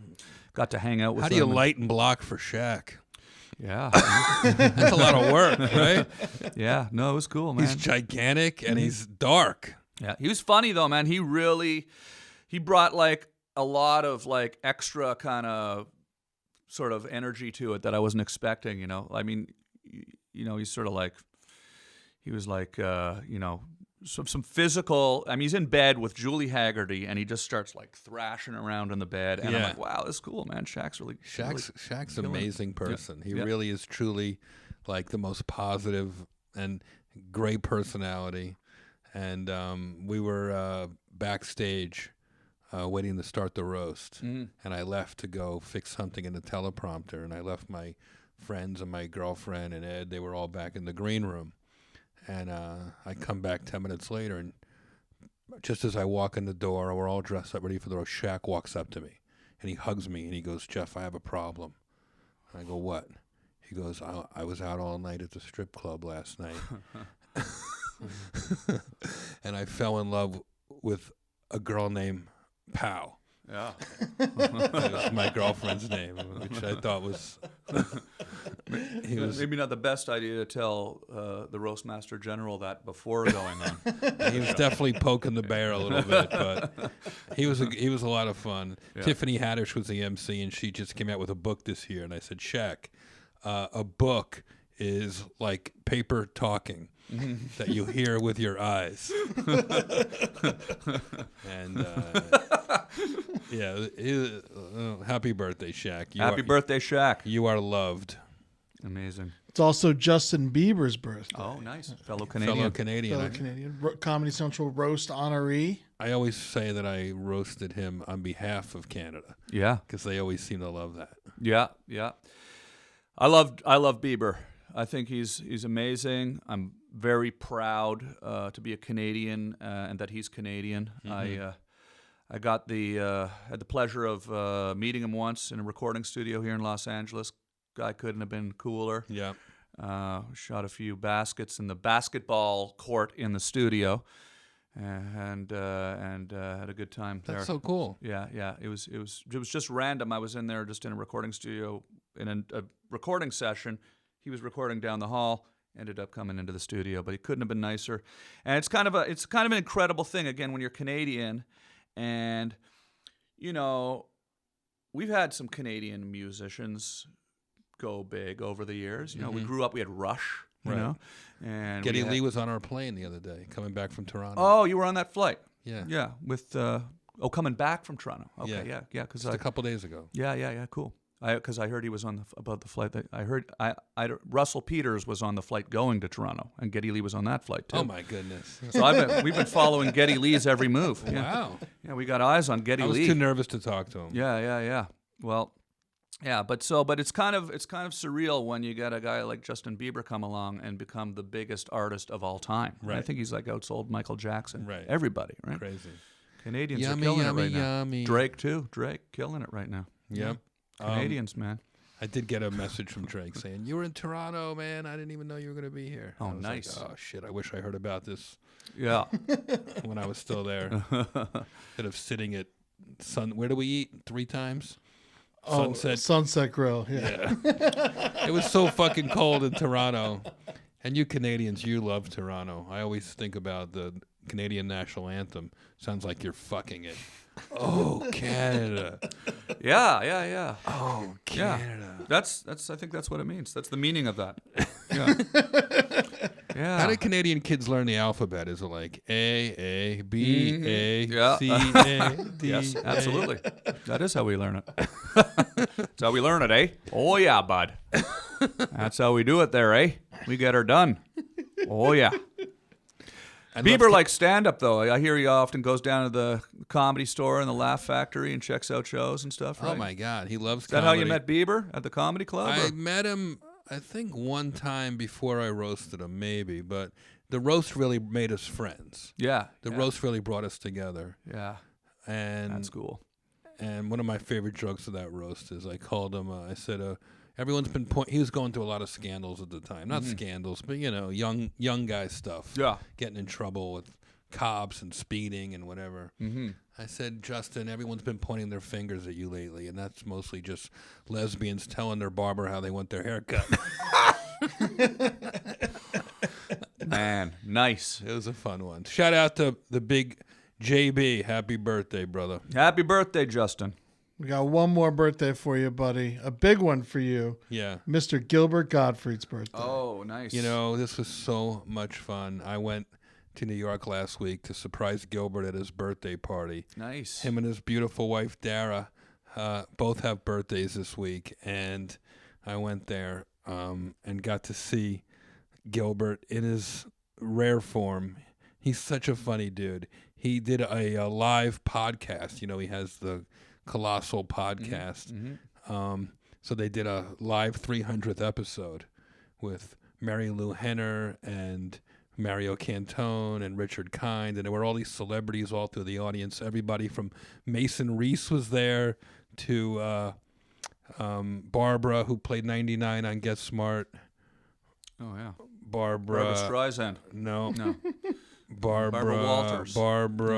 got to hang out with. How do you light and block for Shaq? Yeah. That's a lot of work, right? Yeah. No, it was cool, man. He's gigantic and he's dark. Yeah. He was funny though, man. He brought like a lot of like extra kind of sort of energy to it that I wasn't expecting, I mean, he's sort of like, he was like, some physical. I mean, he's in bed with Julie Haggerty, and he just starts like thrashing around in the bed. And I'm like, wow, this is cool, man. Shaq's an amazing person. He really is truly like the most positive and great personality. And we were backstage waiting to start the roast, and I left to go fix something in the teleprompter, and I left my friends and my girlfriend and Ed. They were all back in the green room. And I come back 10 minutes later, and just as I walk in the door, we're all dressed up, ready for the roast. Shaq walks up to me, and he hugs me, and he goes, "Jeff, I have a problem." And I go, "What?" He goes, I was out all night at the strip club last night, and I fell in love with a girl named Pow." Yeah. That was my girlfriend's name, which I thought was... Maybe not the best idea to tell the Roastmaster General that before going on. He was definitely poking the bear a little bit, but he was a lot of fun. Yeah. Tiffany Haddish was the MC, and she just came out with a book this year. And I said, "Shaq, a book is like paper talking that you hear with your eyes." And happy birthday, Shaq. Happy birthday, Shaq. You are loved. Amazing. It's also Justin Bieber's birthday. Oh, nice. Fellow Canadian. Comedy Central roast honoree. I always say that I roasted him on behalf of Canada. Yeah. Because they always seem to love that. Yeah, yeah. I love Bieber. I think he's amazing. I'm very proud to be a Canadian and that he's Canadian. I had the pleasure of meeting him once in a recording studio here in Los Angeles. Guy couldn't have been cooler. Yeah. Shot a few baskets in the basketball court in the studio, and had a good time there. That's so cool. Yeah, yeah. It was just random. I was in there just in a recording studio in a recording session. He was recording down the hall. Ended up coming into the studio, but he couldn't have been nicer. And it's kind of an incredible thing again when you're Canadian, and we've had some Canadian musicians go big over the years. We grew up. We had Rush. And Geddy Lee was on our plane the other day, coming back from Toronto. Oh, you were on that flight. Yeah. Yeah. With coming back from Toronto. Okay. Yeah. Because a couple days ago. Yeah. Cool. Because I heard he was on about the flight. I heard Russell Peters was on the flight going to Toronto, and Geddy Lee was on that flight too. Oh my goodness! So we've been following Geddy Lee's every move. Yeah. Wow. Yeah, we got eyes on Geddy Lee. I was too nervous to talk to him. Yeah. Well, yeah, but it's kind of surreal when you get a guy like Justin Bieber come along and become the biggest artist of all time. Right. I think he's like outsold Michael Jackson. Right. Everybody. Right. Crazy. Canadians are killing it right now. Drake too. Drake killing it right now. Yep. Canadians, man. I did get a message from Drake saying, "You were in Toronto, man. I didn't even know you were going to be here." Oh, I was nice. Like, oh, shit. I wish I heard about this Yeah. when I was still there. Instead of sitting at where do we eat? 3 times? Sunset Grill. Yeah. It was so fucking cold in Toronto. And you Canadians, you love Toronto. I always think about the Canadian national anthem. Sounds like you're fucking it. Oh, Canada. Yeah. Oh, Canada. Yeah. I think that's what it means. That's the meaning of that. Yeah. Yeah. How do Canadian kids learn the alphabet? Is it like A, B, A, C, A, D? Yes, absolutely. That is how we learn it. That's how we learn it, eh? Oh, yeah, bud. That's how we do it there, eh? We get her done. Oh, yeah. Bieber likes stand-up, though. I hear he often goes down to the Comedy Store and the Laugh Factory and checks out shows and stuff, right? Oh, my God. He loves comedy. Is that comedy. how you met Bieber? At the Comedy Club? I met him I think one time before I roasted him, maybe, but the roast really made us friends. Yeah. The roast really brought us together. Yeah. And That's cool. And one of my favorite jokes of that roast is I called him, I said, everyone's been he was going through a lot of scandals at the time. Not scandals, but, young guy stuff. Yeah. Getting in trouble with cops and speeding and whatever. I said, Justin, everyone's been pointing their fingers at you lately, and that's mostly just lesbians telling their barber how they want their hair cut. Man, nice. It was a fun one. Shout out to the big JB. Happy birthday, brother. Happy birthday, Justin. We got one more birthday for you, buddy. A big one for you. Yeah. Mr. Gilbert Gottfried's birthday. Oh, nice. This was so much fun. I went to New York last week to surprise Gilbert at his birthday party. Nice. Him and his beautiful wife, Dara, both have birthdays this week. And I went there and got to see Gilbert in his rare form. He's such a funny dude. He did a live podcast. He has the Colossal podcast. So they did a live 300th episode with Mary Lou Henner and Mario Cantone and Richard Kind, and there were all these celebrities all through the audience. Everybody from Mason Reese was there to Barbara, who played 99 on Get Smart. Oh, yeah. Barbara Streisand. No. Barbara Walters. Barbara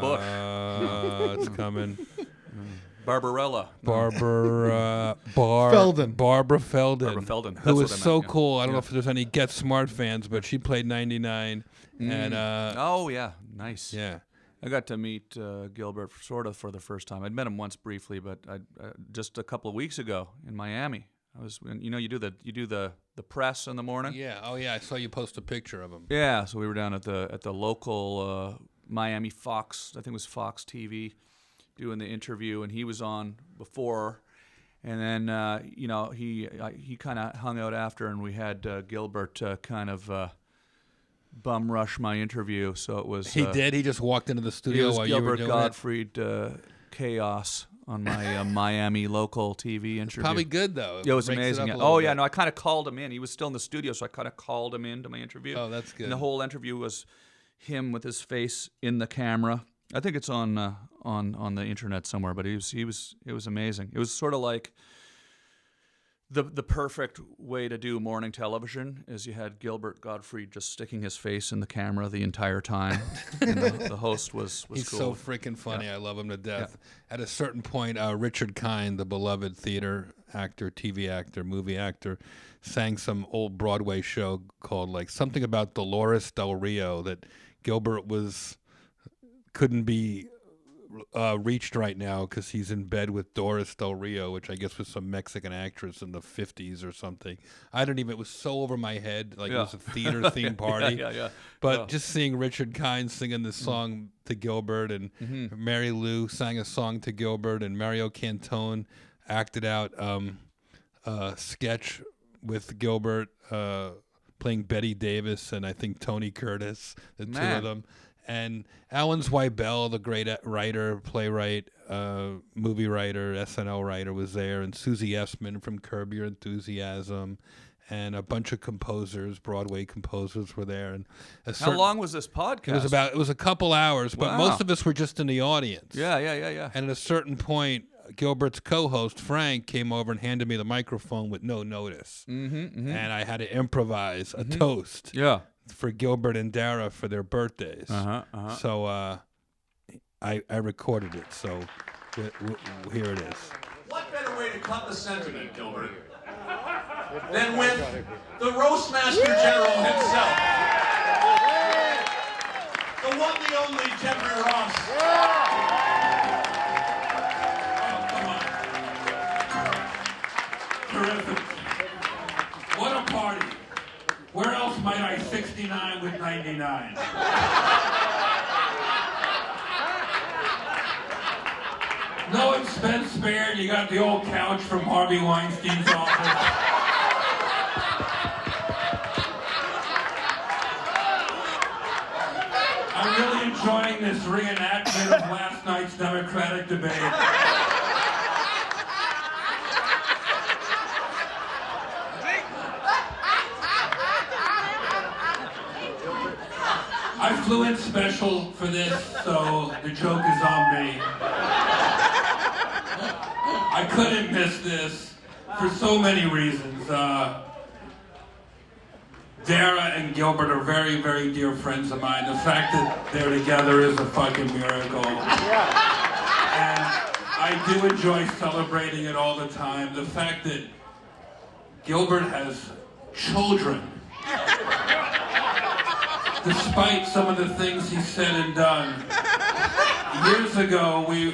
Bush. It's coming. Barbarella. Barbara Feldon. Barbara Feldon. Barbara Feldon. That's Who was what I so meant, yeah. cool. I don't know if there's any Get Smart fans, but she played 99. And Oh, yeah. Nice. yeah. I got to meet Gilbert sort of for the first time. I'd met him once briefly, but just a couple of weeks ago in Miami. I was, you do the press in the morning. Yeah. Oh yeah. I saw you post a picture of him. Yeah, so we were down at the local Miami Fox, I think it was Fox TV, doing the interview, and he was on before, and then he kind of hung out after, and we had Gilbert kind of bum rush my interview, so it was. He did. He just walked into the It studio was while you were Gilbert doing Gottfried chaos on my Miami local TV interview. Probably good though. Yeah, it was breaks amazing. up a Yeah. Oh little yeah, bit. no, I kind of called him in. He was still in the studio, so I kind of called him in to my interview. Oh, that's good. And the whole interview was him with his face in the camera. I think it's on the internet somewhere, but it was amazing. It was sort of like the perfect way to do morning television is you had Gilbert Gottfried just sticking his face in the camera the entire time, and the host was He's cool. so freaking funny. I love him to death. At a certain point, Richard Kind, the beloved theater actor, TV actor, movie actor, sang some old Broadway show called like something about Dolores Del Rio that Gilbert couldn't be reached right now because he's in bed with Doris Del Rio, which I guess was some Mexican actress in the 50s or something. It was so over my head, like it was a theater theme party. Yeah. But just seeing Richard Kind singing this song to Gilbert, and Mary Lou sang a song to Gilbert, and Mario Cantone acted out a sketch with Gilbert playing Betty Davis and I think Tony Curtis, the two of them. And Alan Zweibel, the great writer, playwright, movie writer, SNL writer, was there, and Susie Essman from Curb Your Enthusiasm, and a bunch of composers, Broadway composers, were there. And How long was this podcast? It was a couple hours, but most of us were just in the audience. Yeah. And at a certain point, Gilbert's co-host Frank came over and handed me the microphone with no notice, and I had to improvise a toast. Yeah. For Gilbert and Dara for their birthdays. So I recorded it. So here it is. What better way to cut the sentiment, Gilbert, than with the Roastmaster General himself? The one, the only Jeffrey Ross. Oh, come on. Terrific. What a party. Where else might I 69 with 99? No expense spared. You got the old couch from Harvey Weinstein's office. I'm really enjoying this reenactment of last night's Democratic debate. I flew in special for this, so the joke is on me. I couldn't miss this for so many reasons. Dara and Gilbert are very, very dear friends of mine. The fact that they're together is a fucking miracle. And I do enjoy celebrating it all the time. The fact that Gilbert has children, despite some of the things he said and done. Years ago, we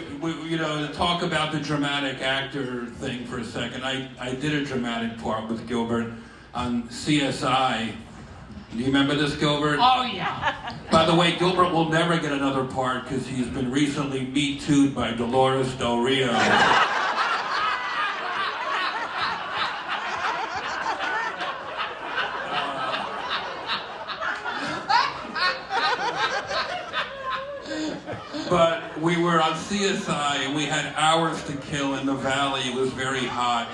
to talk about the dramatic actor thing for a second, I did a dramatic part with Gilbert on CSI. Do you remember this, Gilbert? Oh, yeah. By the way, Gilbert will never get another part because he's been recently Me Too'd by Dolores Del Rio. But we were on CSI and we had hours to kill in the valley. It was very hot.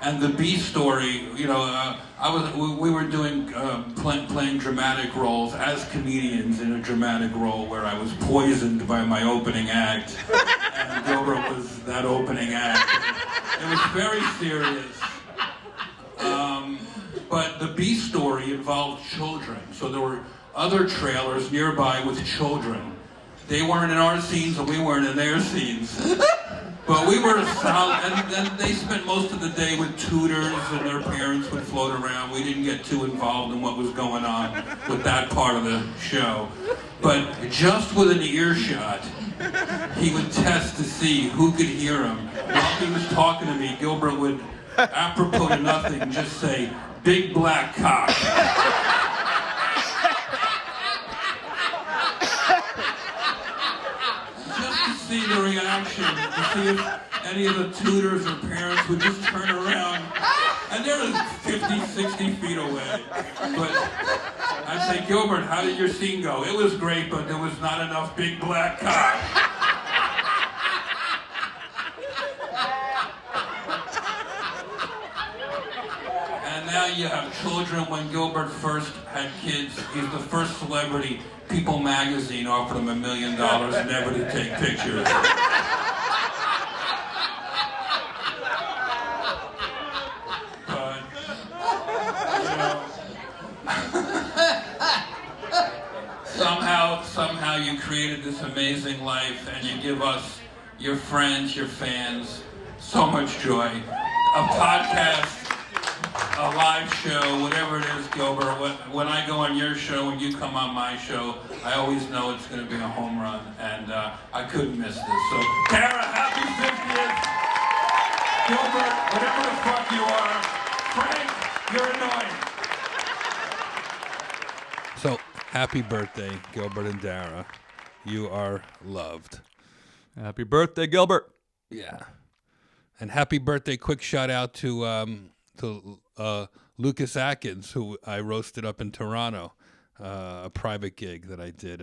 And the B story, we were doing, playing dramatic roles as comedians in a dramatic role where I was poisoned by my opening act. And Gilbert was that opening act. It was very serious. But the B story involved children. So there were other trailers nearby with children. They weren't in our scenes and we weren't in their scenes. But we were solid, and then they spent most of the day with tutors and their parents would float around. We didn't get too involved in what was going on with that part of the show. But just with an earshot, he would test to see who could hear him. While he was talking to me, Gilbert would, apropos to nothing, just say, "Big black cock." See the reaction, to see if any of the tutors or parents would just turn around. And they're 50, 60 feet away. But I'd say, "Gilbert, how did your scene go?" "It was great, but there was not enough big black cock." And now you have children. When Gilbert first had kids, he's the first celebrity. People magazine offered him $1 million never to take pictures. But, somehow you created this amazing life and you give us, your friends, your fans, so much joy. A podcast, a live show, whatever it is, Gilbert. When I go on your show and you come on my show, I always know it's going to be a home run, and I couldn't miss this. So, Tara, happy 50th. Gilbert, whatever the fuck you are. Frank, you're annoying. So, happy birthday, Gilbert and Dara. You are loved. Happy birthday, Gilbert. Yeah. And happy birthday, quick shout out to Lucas Atkins, who I roasted up in Toronto, a private gig that I did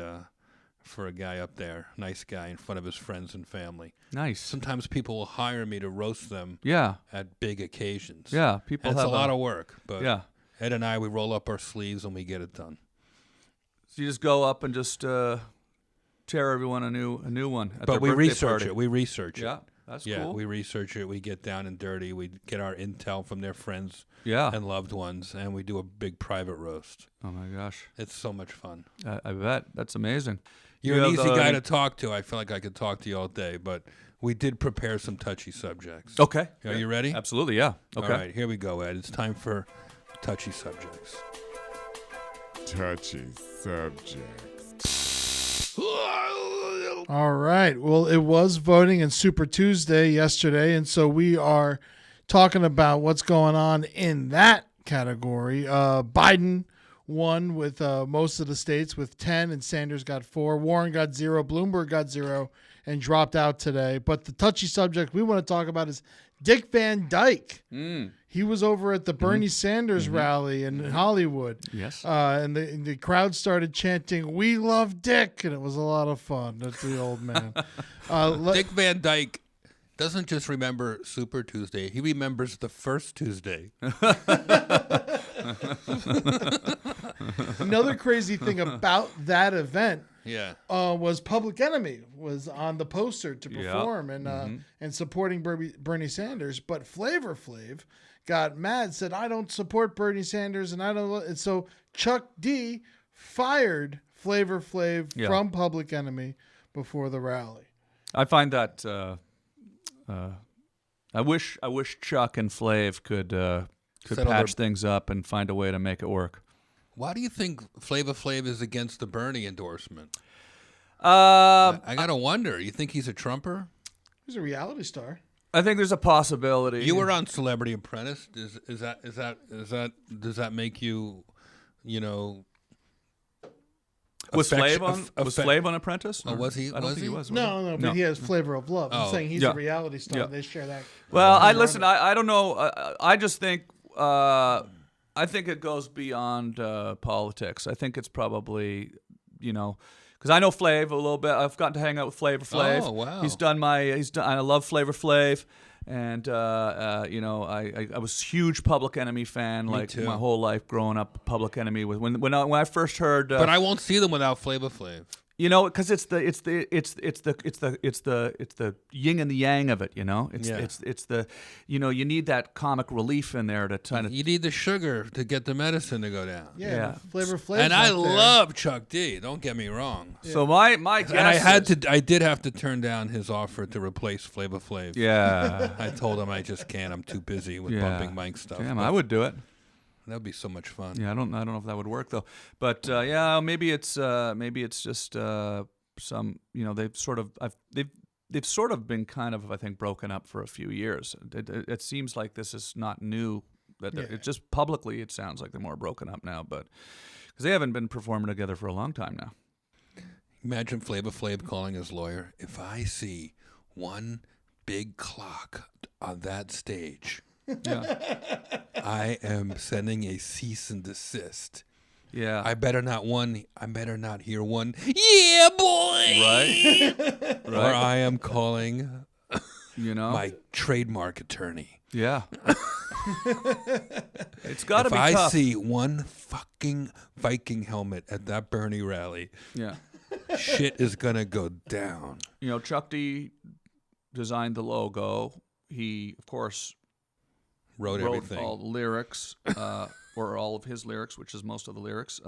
for a guy up there, nice guy, in front of his friends and family. Nice. Sometimes people will hire me to roast them at big occasions. Yeah, people and have it's a lot of work, but yeah. Ed and I, we roll up our sleeves and we get it done. So you just go up and just tear everyone a new one at But their we birthday research party. it. We research it. Yeah, that's Yeah, cool. we research it. We get down and dirty. We get our intel from their friends and loved ones, and we do a big private roast. Oh, my gosh. It's so much fun. I bet. That's amazing. You're an easy guy to talk to. I feel like I could talk to you all day, but we did prepare some touchy subjects. Okay. Are you ready? Absolutely, yeah. Okay. All right, here we go, Ed. It's time for touchy subjects. Touchy subjects. All right. Well, it was voting in Super Tuesday yesterday, and so we are talking about what's going on in that category. Biden won with most of the states with 10, and Sanders got 4. Warren got 0. Bloomberg got 0 and dropped out today. But the touchy subject we want to talk about is Dick Van Dyke. He was over at the Bernie Sanders rally in Hollywood. Yes. And the crowd started chanting, "We love Dick," and it was a lot of fun. That's the old man. Dick Van Dyke doesn't just remember Super Tuesday. He remembers the first Tuesday. Another crazy thing about that event Yeah. was Public Enemy was on the poster to perform and supporting Bernie Sanders, but Flavor Flav got mad, said, I don't support Bernie Sanders, and so Chuck D fired Flavor Flav from Public Enemy before the rally. I find that I wish Chuck and Flav could patch things up and find a way to make it work. Why do you think Flavor Flav is against the Bernie endorsement? I gotta wonder. You think he's a Trumper? He's a reality star. I think there's a possibility. You were on Celebrity Apprentice. Does that make you, you know? Was Flav on Apprentice? Oh, was he? I don't think he was. No, but he has Flavor of Love. I'm saying he's a reality star. Yeah. They share that. Well, I don't know. I just think I think it goes beyond politics. I think it's probably, because I know Flav a little bit. I've gotten to hang out with Flavor Flav. Oh, wow. I love Flavor Flav. And I was a huge Public Enemy fan, like my whole life growing up. Public Enemy was when I first heard. But I won't see them without Flavor Flav. Because it's the yin and the yang of it. It's the you need that comic relief in there to kind of. You need the sugar to get the medicine to go down. Yeah. Flavor Flav. And I love Chuck D. Don't get me wrong. Yeah. So my guess. And I did have to turn down his offer to replace Flavor Flav. Yeah. I told him I just can't. I'm too busy with bumping Mike stuff. Damn, I would do it. That would be so much fun. Yeah, I don't know if that would work though. But maybe it's just some they've sort of been kind of, I think, broken up for a few years. It seems like this is not new. It just publicly it sounds like they're more broken up now, but because they haven't been performing together for a long time now. Imagine Flavor Flav calling his lawyer. If I see one big clock on that stage. Yeah. I am sending a cease and desist. Yeah. I better not hear one. Yeah, boy. Right. Or I am calling my trademark attorney. Yeah. It's got to be tough. If I tough. see one fucking Viking helmet at that Bernie rally, shit is going to go down. Chuck D designed the logo. He, of course, wrote everything. All the lyrics, or all of his lyrics, which is most of the lyrics.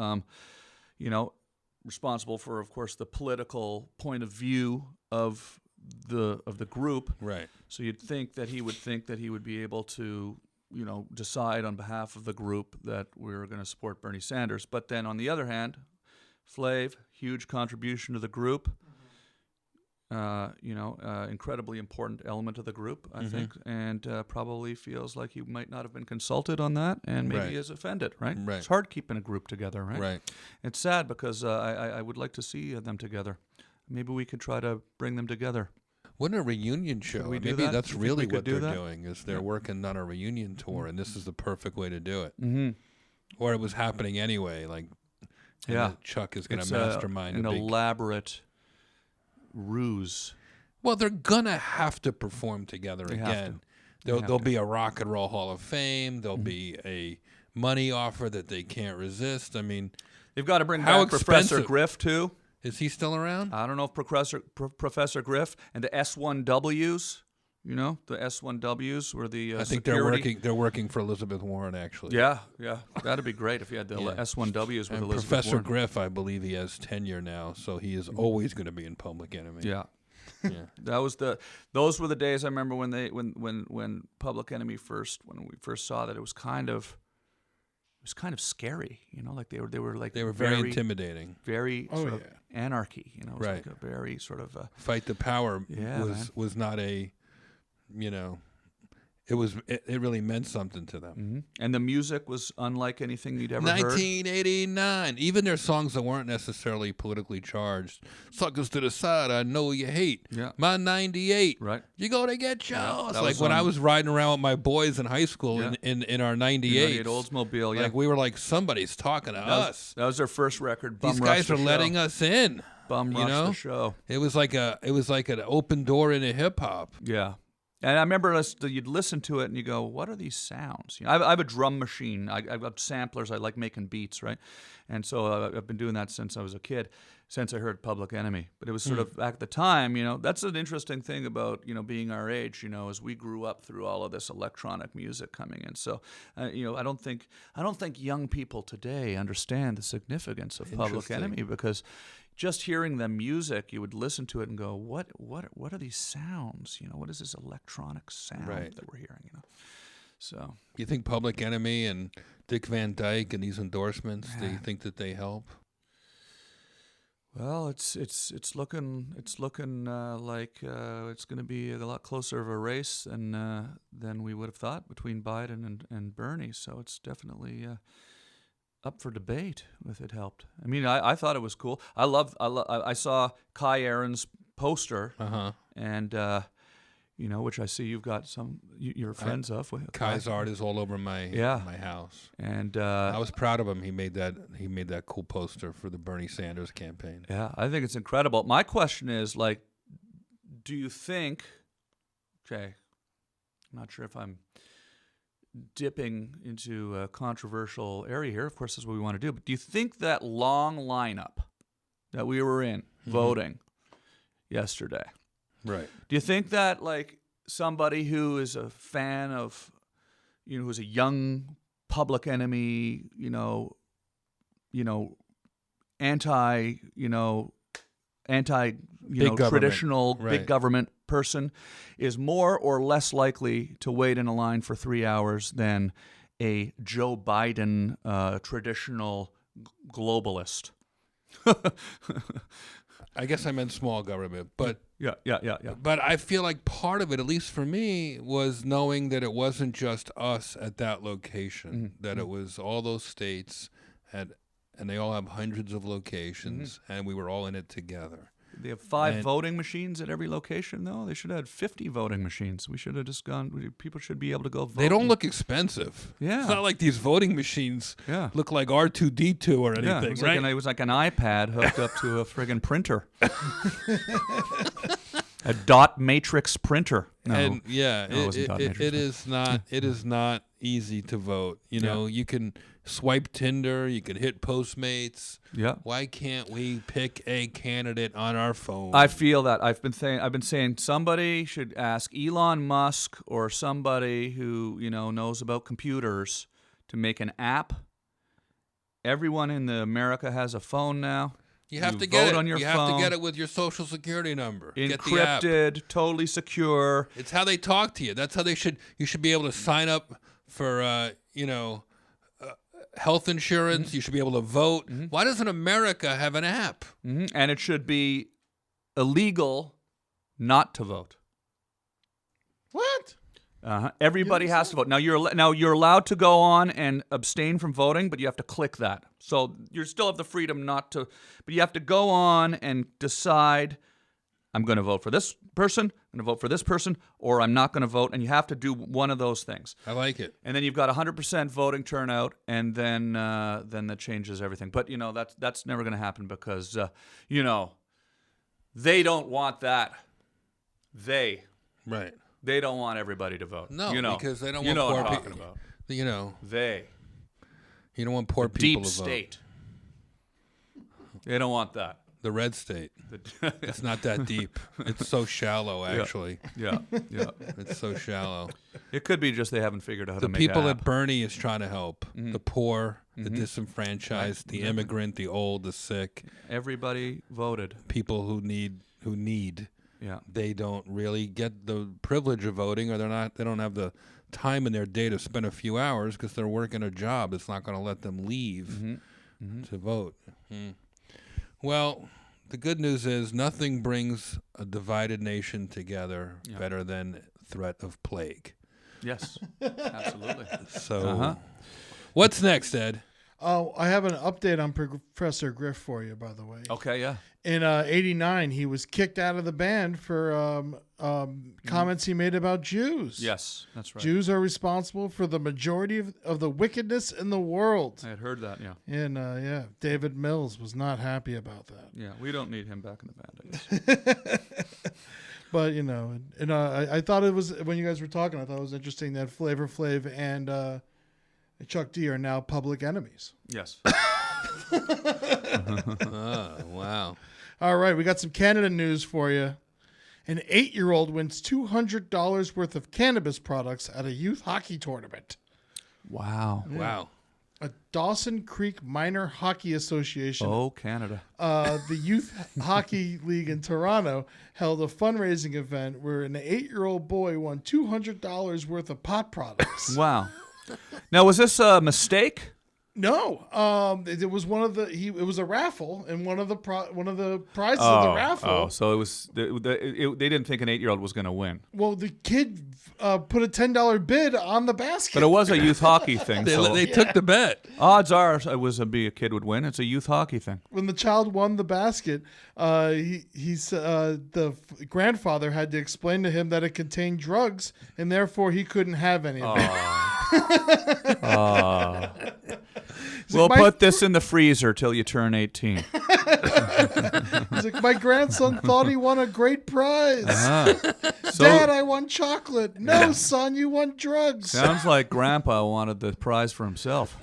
Responsible for, of course, the political point of view of the group. Right. So you'd think that he would be able to, decide on behalf of the group that we're going to support Bernie Sanders. But then on the other hand, Flav, huge contribution to the group. Incredibly important element of the group, I think, and probably feels like he might not have been consulted on that, and maybe is offended, right? It's hard keeping a group together, right? Right. It's sad because I would like to see them together. Maybe we could try to bring them together. Wouldn't a reunion show? Maybe that's really what they're that? doing. Is they're working on a reunion tour, and this is the perfect way to do it. Mm-hmm. Or it was happening anyway. Chuck is going to mastermind an elaborate ruse. Well, they're gonna have to perform together again. There'll be a Rock and Roll Hall of Fame. There'll be a money offer that they can't resist. I mean, they've got to bring back Professor Griff too. Is he still around? I don't know if Professor Griff and the S1Ws. The S1Ws were the. I think security. they're working for Elizabeth Warren actually. Yeah, that'd be great if you had the S1Ws with Elizabeth Professor Warren. Griff, I believe he has tenure now, so he is always going to be in Public Enemy. Yeah. Those were the days I remember when Public Enemy when we first saw that it was kind of scary, like they were very intimidating, very sort of anarchy, it was like a very sort of fight the power was not a, it really meant something to them. Mm-hmm. And the music was unlike anything you'd ever 1989. Even their songs that weren't necessarily politically charged. Suckers to the side, I know you hate. Yeah. My 98. Right. You gonna get yours. Yeah, like when I was riding around with my boys in high school in our 98. Oldsmobile, Like we were like, somebody's talking to us. That was their first record. These guys are letting us in. Bum Rush the show. It was like an open door into hip hop. Yeah. And I remember you'd listen to it and you go, what are these sounds? You know, I have a drum machine. I've got samplers. I like making beats, right? And so I've been doing that since I was a kid, since I heard Public Enemy. But it was sort of, at the time, you know, that's an interesting thing about, you know, being our age, you know, as we grew up through all of this electronic music coming in. So, you know, I don't think young people today understand the significance of Public Enemy, because just hearing the music, you would listen to it and go, "What are these sounds? You know, what is this electronic sound that we're hearing?" You know, so You think Public Enemy and Dick Van Dyke and these endorsements? Do you think that they help? well, it's looking like it's going to be a lot closer of a race than we would have thought between Biden and Bernie. So it's definitely up for debate if it helped. I mean, I thought it was cool. I saw Kai Aaron's poster, and you know, which I see you've got you're friends of. Kai's art is all over my house, and I was proud of him. He made that cool poster for the Bernie Sanders campaign. Yeah, I think it's incredible. My question is, like, do you think? Okay, I'm not sure if I'm dipping into a controversial area here. Of course, that's what we want to do. But do you think that long lineup that we were in voting yesterday, Right? do you think that, like, somebody who is a fan of, you know, who's a young Public Enemy, anti traditional big government person is more or less likely to wait in a line for 3 hours than a Joe Biden traditional globalist? I guess I meant small government, but Yeah. But I feel like part of it, at least for me, was knowing that it wasn't just us at that location, that it was all those states, and they all have hundreds of locations, and we were all in it together. They have 5 voting machines at every location, though. They should have had 50 voting machines. We should have just gone. People should be able to go vote. They don't look expensive. Yeah. It's not like these voting machines look like R2-D2 or anything, Yeah, it was, right? it was like an iPad hooked up to a friggin' printer. A dot matrix printer. No, And it wasn't dot matrix. it is not easy to vote. You know, you can swipe Tinder, you can hit Postmates. Yeah. Why can't we pick a candidate on our phone? I feel that I've been saying somebody should ask Elon Musk or somebody who, you know, knows about computers to make an app. Everyone in America has a phone now. You have to vote get it on your you phone. have to get it with your social security number. Get the app. Encrypted, totally secure. It's how they talk to you. That's how you should be able to sign up for health insurance. You should be able to vote. Why doesn't America have an app? And it should be illegal not to vote. What? Everybody has to vote. Now you're allowed to go on and abstain from voting, but you have to click that. So you still have the freedom not to, but you have to go on and decide, I'm going to vote for this person, I'm going to vote for this person, or I'm not going to vote, and you have to do one of those things. I like it. And then you've got 100% voting turnout, and then that changes everything. But, you know, that's never going to happen because, you know, they don't want that. Right. They don't want everybody to vote. No, you know, because they don't you want know poor what I'm people. talking about. You know, You don't want poor the people deep to vote. state. They don't want that. The red state. It's not that deep. It's so shallow, actually. Yeah. It's so shallow. It could be just they haven't figured out how The to make people an that app. Bernie is trying to help, the poor, the disenfranchised, the immigrant, the old, the sick, Everybody voted. people who need. Yeah. They don't really get the privilege of voting, or they don't have the time in their day to spend a few hours because they're working a job that's not going to let them leave to vote. Well, the good news is nothing brings a divided nation together better than threat of plague. Yes. Absolutely. So what's next, Ed? Oh, I have an update on Professor Griff for you, by the way. Okay, yeah. In '89, he was kicked out of the band for comments he made about Jews. Yes, that's right. Jews are responsible for the majority of the wickedness in the world. I had heard that, yeah. And David Mills was not happy about that. Yeah, we don't need him back in the band, I guess. But I thought it was, when you guys were talking, I thought it was interesting that Flavor Flav and Chuck D are now public enemies. Yes. Oh, wow. All right, we got some Canada news for you. An 8-year-old wins $200 worth of cannabis products at a youth hockey tournament. Wow. Wow. A Dawson Creek Minor Hockey Association. Oh, Canada. The Youth Hockey League in Toronto held a fundraising event where an 8-year-old boy won $200 worth of pot products. Wow. Now, was this a mistake? No, it was one of the. It was a raffle, and one of the prizes of the raffle. Oh, so it was. They didn't think an 8-year-old was going to win. Well, the kid put a $10 bid on the basket. But it was a youth hockey thing. They took the bet. Odds are be a kid would win. It's a youth hockey thing. When the child won the basket, the grandfather had to explain to him that it contained drugs, and therefore he couldn't have any of it. We'll put this in the freezer till you turn 18. He's like, my grandson thought he won a great prize. So, Dad, I won chocolate. No, son, you won drugs. sounds like Grandpa wanted the prize for himself.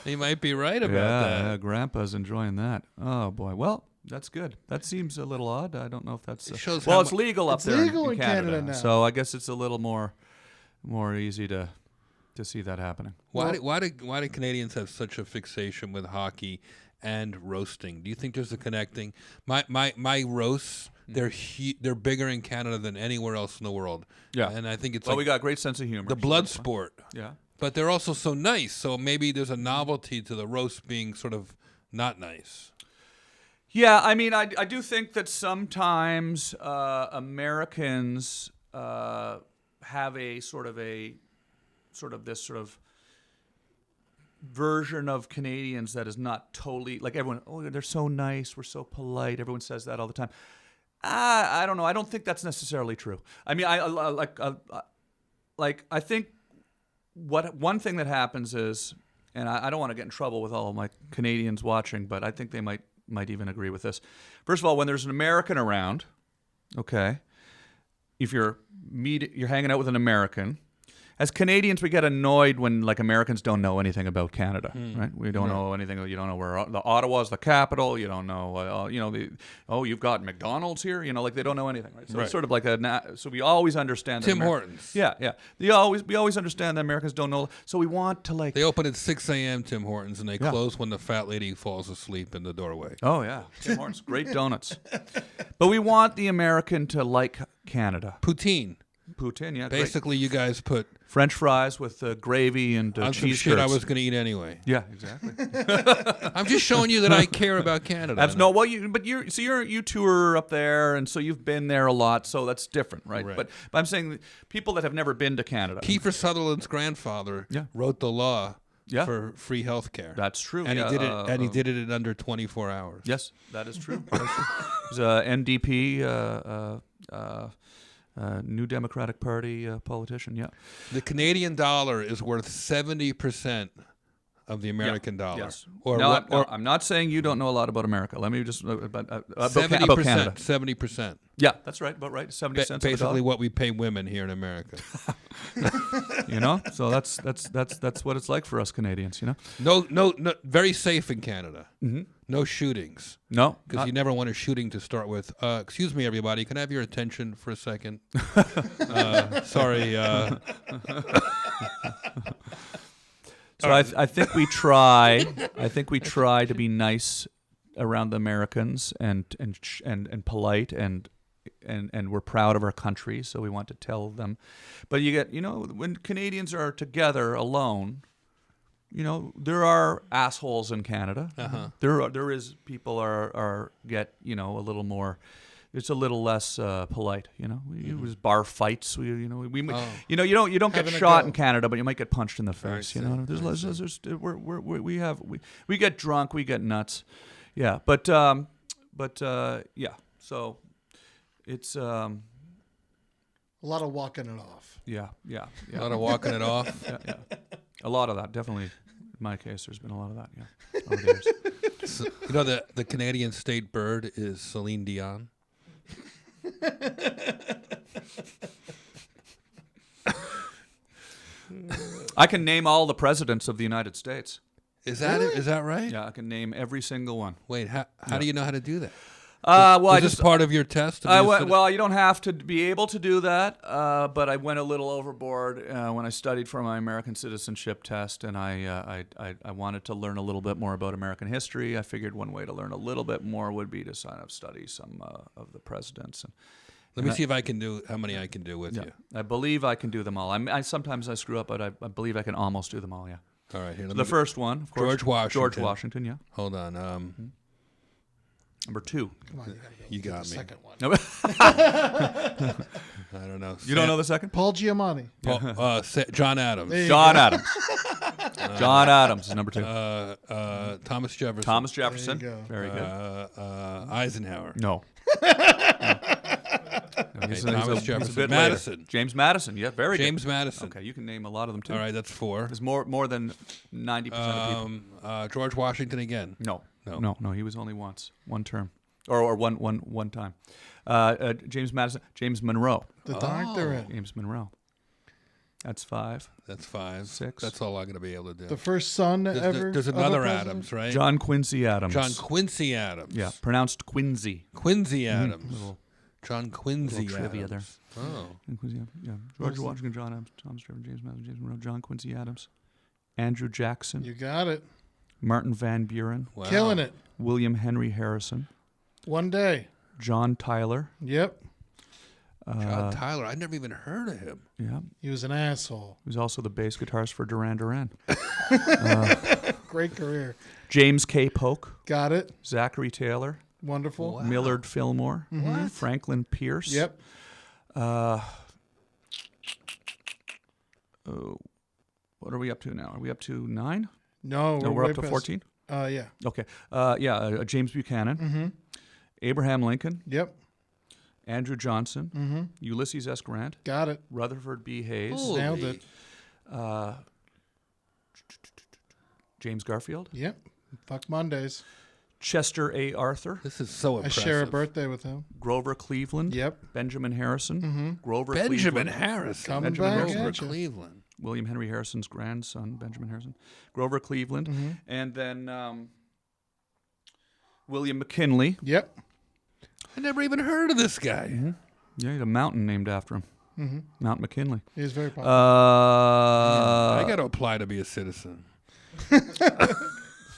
He might be right about Yeah, that. Grandpa's enjoying that. Oh boy. Well, that's good. That seems a little odd. I don't know if that's. It shows well, how it's legal up It's there legal in in Canada now. so I guess it's a little more easy to see that happening. Why do Canadians have such a fixation with hockey and roasting? Do you think there's a connecting? My roasts, they're bigger in Canada than anywhere else in the world. Yeah. And I think it's We got a great sense of humor. the so blood that's fine. sport. Yeah. But they're also so nice. So maybe there's a novelty to the roast being sort of not nice. Yeah, I mean, I do think that sometimes Americans have a sort of this version of Canadians that is not totally like everyone. Oh, they're so nice. We're so polite. Everyone says that all the time. I don't know. I don't think that's necessarily true. I mean, I think one thing that happens is, and I don't want to get in trouble with all of my Canadians watching, but I think they might even agree with this. First of all, when there's an American around, okay, if you're hanging out with an American, as Canadians, we get annoyed when like Americans don't know anything about Canada, right? We don't know anything. You don't know where the Ottawa's the capital. You don't know, you've got McDonald's here. Like they don't know anything, right? So it's sort of like so we always understand. Tim Hortons. Yeah. We always understand that Americans don't know. So we want to like. They open at 6 a.m. Tim Hortons, and they close when the fat lady falls asleep in the doorway. Oh yeah, Tim Hortons, great donuts. But we want the American to like Canada. Poutine. Poutine, yeah. Basically, you guys put French fries with gravy and on some cheese shit I curds. was going to eat anyway. Yeah, exactly. I'm just showing you that I care about Canada. You tour up there, and so you've been there a lot, so that's different, right? But I'm saying people that have never been to Canada. Kiefer Sutherland's grandfather wrote the law for free health care. That's true. And he did it. And he did it in under 24 hours. Yes, that is true. He's a NDP. New Democratic Party politician, yeah. The Canadian dollar is worth 70% of the American dollar. Yes. Or I'm not saying you don't know a lot about America. Let me just about 70%. Canada. 70%. Yeah, that's right. About right. 70 cents. Basically, what we pay women here in America. So that's what it's like for us Canadians. No. Very safe in Canada. Mm-hmm. No shootings. No, because you never want a shooting to start with. Excuse me, everybody. Can I have your attention for a second? Sorry. So I think we try. I think we try to be nice around the Americans and polite and we're proud of our country, so we want to tell them. But you get when Canadians are together alone. There are assholes in Canada. Uh-huh. There is people get a little more. It's a little less polite. It was bar fights. You don't get shot in Canada, but you might get punched in the face. We get drunk, we get nuts. Yeah, but yeah. So it's a lot of walking it off. Yeah. A lot of walking it off. Yeah. A lot of that, definitely. In my case, there's been a lot of that, yeah, over the years. So, the Canadian state bird is Celine Dion. I can name all the presidents of the United States. Is that it? Is that right? Yeah, I can name every single one. Wait, how do you know how to do that? Well, Is I this just part of your test? well, you don't have to be able to do that, but I went a little overboard when I studied for my American citizenship test, and I wanted to learn a little bit more about American history. I figured one way to learn a little bit more would be to sign up study some of the presidents. Let me see if I can do how many I can do with you. I believe I can do them all. I sometimes I screw up, but I believe I can almost do them all. Yeah. All right, here. The first one, of course, George Washington. George Washington. Yeah. Hold on. Number 2. Come on, You got me. second one. I don't know. You don't know the second? Paul Giamatti. John Adams. There you John Adams. John Adams is number 2. Thomas Jefferson. Thomas Jefferson. There you go. Very good. Eisenhower. No. Thomas Jefferson. He's a bit Madison. later. James Madison. Yeah, very good. James Madison. Okay, you can name a lot of them too. All right, that's 4. There's more than 90% of people. George Washington again. No. He was only once, one term, or one time. James Madison. James Monroe. The doctorate. James Monroe. That's 5. That's 5. 6. That's all I'm going to be able to do. The first son ever. There's of a another president? Adams, right? John Quincy Adams. John Quincy Adams. Yeah, pronounced Quincy. Quincy Adams. Little John Quincy little trivia there. Adams. Oh. Quincy, yeah. George Washington, John Adams, Thomas Jefferson, James Madison, James Monroe, John Quincy Adams, Andrew Jackson, You got it. Martin Van Buren, Wow. Killing it. William Henry Harrison, One day. John Tyler. Yep. John Tyler. I never even heard of him. Yeah, He was an asshole. he was also the bass guitarist for Duran Duran. Great career. James K. Polk, Got it. Zachary Taylor, Wonderful. Wow. Millard Fillmore, Franklin Pierce. Yep. What are we up to now? Are we up to 9? No, No, we're way up to past- 14. Yeah. Okay. James Buchanan, Abraham Lincoln, Yep. Andrew Johnson, Ulysses S. Grant, Got it. Rutherford B. Hayes, Holy- Nailed it. James Garfield, Yep. Fuck Mondays. Chester A. Arthur, This is so I impressive. share a birthday with him. Grover Cleveland, Yep. Benjamin Harrison, Grover Benjamin Cleveland, Harrison. Coming Benjamin back Grover at you. Cleveland. William Henry Harrison's grandson, Benjamin Harrison, Grover Cleveland, and then William McKinley. Yep. I never even heard of this guy. Yeah, he had a mountain named after him, Mount McKinley. He was very popular. I got to apply to be a citizen.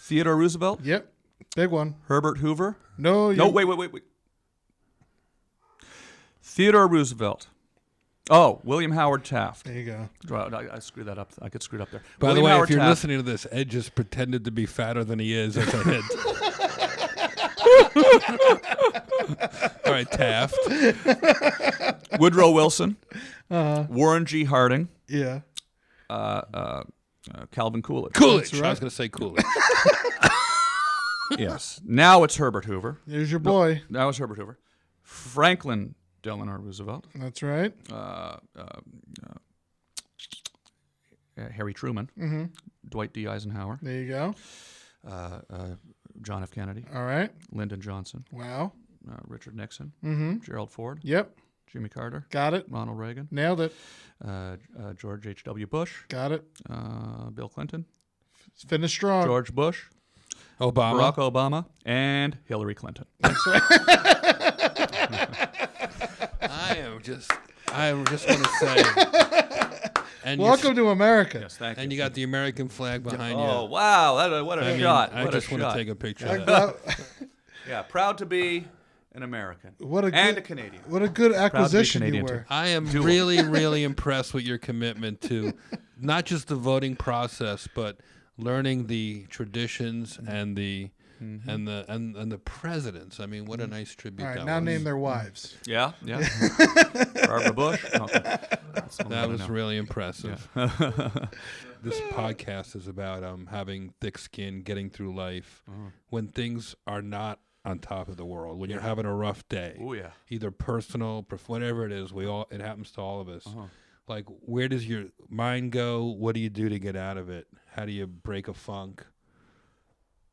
Theodore Roosevelt, Yep. Big one. Herbert Hoover. No, you. No, wait. Theodore Roosevelt. Oh, William Howard Taft. There you go. Well, I screwed that up. I get screwed up there. By William the way, Howard if you're Taft. listening to this, Ed just pretended to be fatter than he is as a hint. All right, Taft. Woodrow Wilson, Warren G. Harding, Yeah. Calvin Coolidge. Coolidge. That's right. I was going to say Coolidge. Yes. Now it's Herbert Hoover. There's your boy. Now it's Herbert Hoover. Franklin Delano Roosevelt. That's right. Harry Truman. Dwight D. Eisenhower. There you go. John F. Kennedy. All right. Lyndon Johnson. Wow. Richard Nixon. Mm-hmm. Gerald Ford. Yep. Jimmy Carter. Got it. Ronald Reagan. Nailed it. George H.W. Bush. Got it. Bill Clinton. Finish strong. George Bush. Obama. Barack Obama. And Hillary Clinton. That's right. I am just going to say. And Welcome to America. Yes, thank And you. you got the American flag behind Oh, you. wow. What a I mean, shot. I What just a want to shot. take a picture. I'm of that. glad- Yeah, proud to be an American. What a and good, a Canadian. What a good acquisition you Canadian, were. too. I am really, really impressed with your commitment to not just the voting process, but learning the traditions and the and the presidents. I mean, what a nice tribute All right, that now was. name their wives. Yeah. Barbara Bush. Okay. That was really impressive. This podcast is about having thick skin, getting through life when things are not on top of the world, when you're having a rough day. Oh, yeah. Either personal, whatever it is, it happens to all of us. Like, where does your mind go? What do you do to get out of it? How do you break a funk?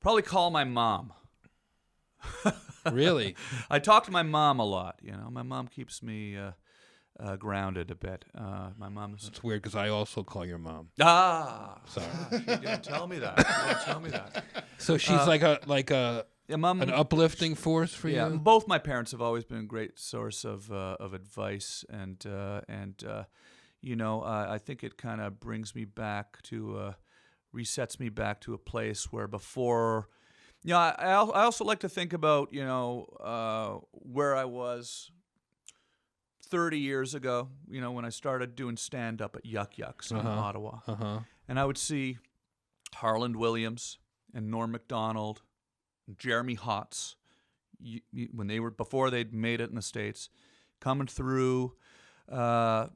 Probably call my mom. Really? I talk to my mom a lot. You know, my mom keeps me grounded a bit. My mom's It's weird because I also call your mom. Sorry. She didn't tell me that. She didn't tell me that. So she's like a Yeah, Mom. an uplifting force for Yeah, you. both my parents have always been a great source of advice, and you know, I think it kind of brings me back to resets me back to a place where before, you know, I also like to think about, you know, where I was 30 years ago, you know, when I started doing stand-up at Yuck Yucks in Ottawa. And I would see Harland Williams and Norm Macdonald and Jeremy Hotz, when they were, before they'd made it in the States, coming through Yuck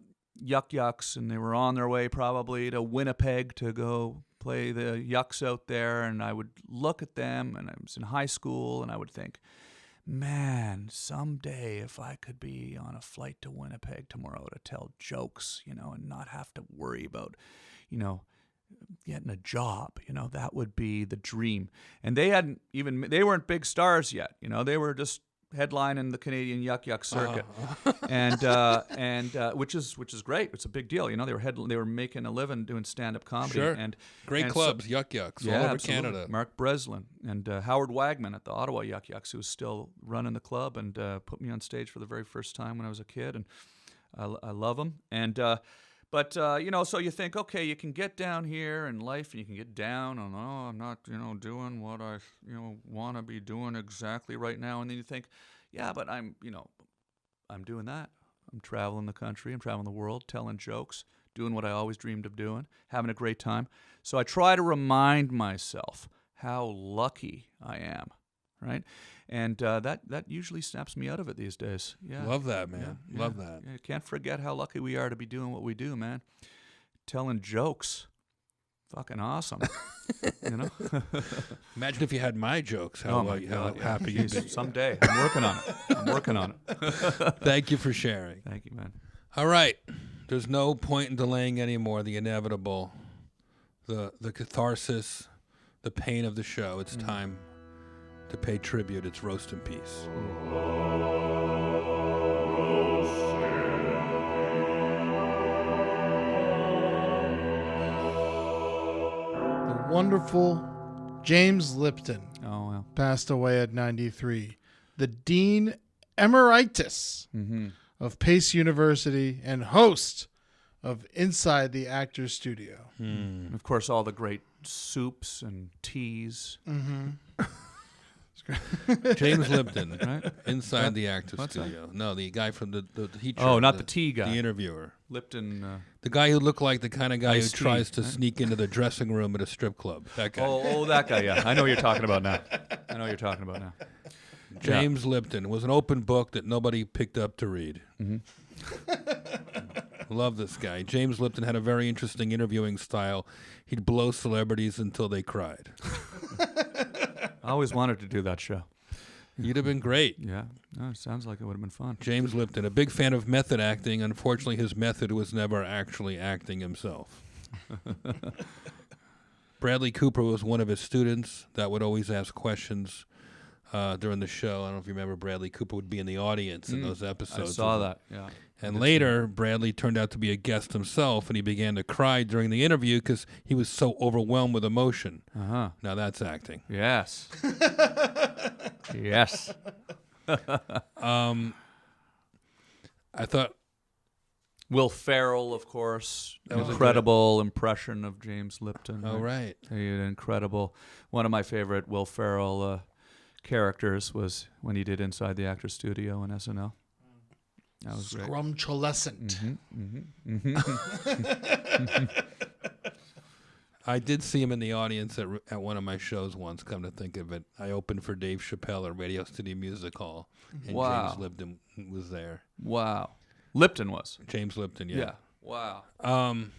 Yucks, and they were on their way probably to Winnipeg to go play the Yucks out there. And I would look at them, and I was in high school, and I would think, man, someday if I could be on a flight to Winnipeg tomorrow to tell jokes, you know, and not have to worry about, you know, getting a job, you know, that would be the dream. And they they weren't big stars yet, you know, they were just headlining the Canadian Yuck Yuck circuit, and which is great. It's a big deal, you know. They were making a living doing stand up comedy, Sure. and Great clubs, Yuck Yucks, all over absolutely. Canada. Mark Breslin and Howard Wagman at the Ottawa Yuck Yucks, who was still running the club, and put me on stage for the very first time when I was a kid, and I love him. And but you know, so you think, okay, you can get down here in life, and you can get down on, oh, I'm not, you know, doing what I, you know, want to be doing exactly right now, and then you think, yeah, but I'm doing that. I'm traveling the country, I'm traveling the world, telling jokes, doing what I always dreamed of doing, having a great time. So I try to remind myself how lucky I am, right? And that usually snaps me out of it these days. Yeah, Love that, man. Love that. Yeah, can't forget how lucky we are to be doing what we do, man. Telling jokes, fucking awesome. You know. Imagine if you had my jokes. How, how happy you'd be. Someday. I'm working on it. Thank you for sharing. Thank you, man. All right. There's no point in delaying anymore the inevitable, the catharsis, the pain of the show. It's time to pay tribute. It's Roast in Peace. The wonderful James Lipton Oh, well. passed away at 93. The Dean Emeritus of Pace University and host of Inside the Actors Studio. Of course, all the great soups and teas. James Lipton, Right? Inside the Actors What's that? Studio. No, the guy from the teacher. Oh, not the tea guy. The interviewer. Lipton. The guy who looked like the kind of guy who Iced tea, tries to right? sneak into the dressing room at a strip club. That guy. Oh, that guy, yeah. I know what you're talking about now. James Lipton was an open book that nobody picked up to read. Love this guy. James Lipton had a very interesting interviewing style. He'd blow celebrities until they cried. I always wanted to do that show. You'd have been great. Yeah. No, it sounds like it would have been fun. James Lipton, a big fan of method acting. Unfortunately, his method was never actually acting himself. Bradley Cooper was one of his students that would always ask questions during the show. I don't know if you remember, Bradley Cooper would be in the audience in those episodes. I saw that, yeah. And later, Bradley turned out to be a guest himself, and he began to cry during the interview because he was so overwhelmed with emotion. Uh-huh. Now that's acting. Yes. Yes. I thought Will Ferrell, of course. That was a Incredible impression of James Lipton. Oh, right. He had an incredible. One of my favorite Will Ferrell characters was when he did Inside the Actors Studio in SNL. That was great. Scrumptulescent. I did see him in the audience at one of my shows once, come to think of it. I opened for Dave Chappelle at Radio City Music Hall, and Wow. James Lipton was there. Wow. Lipton was. James Lipton, yeah. Wow. Um,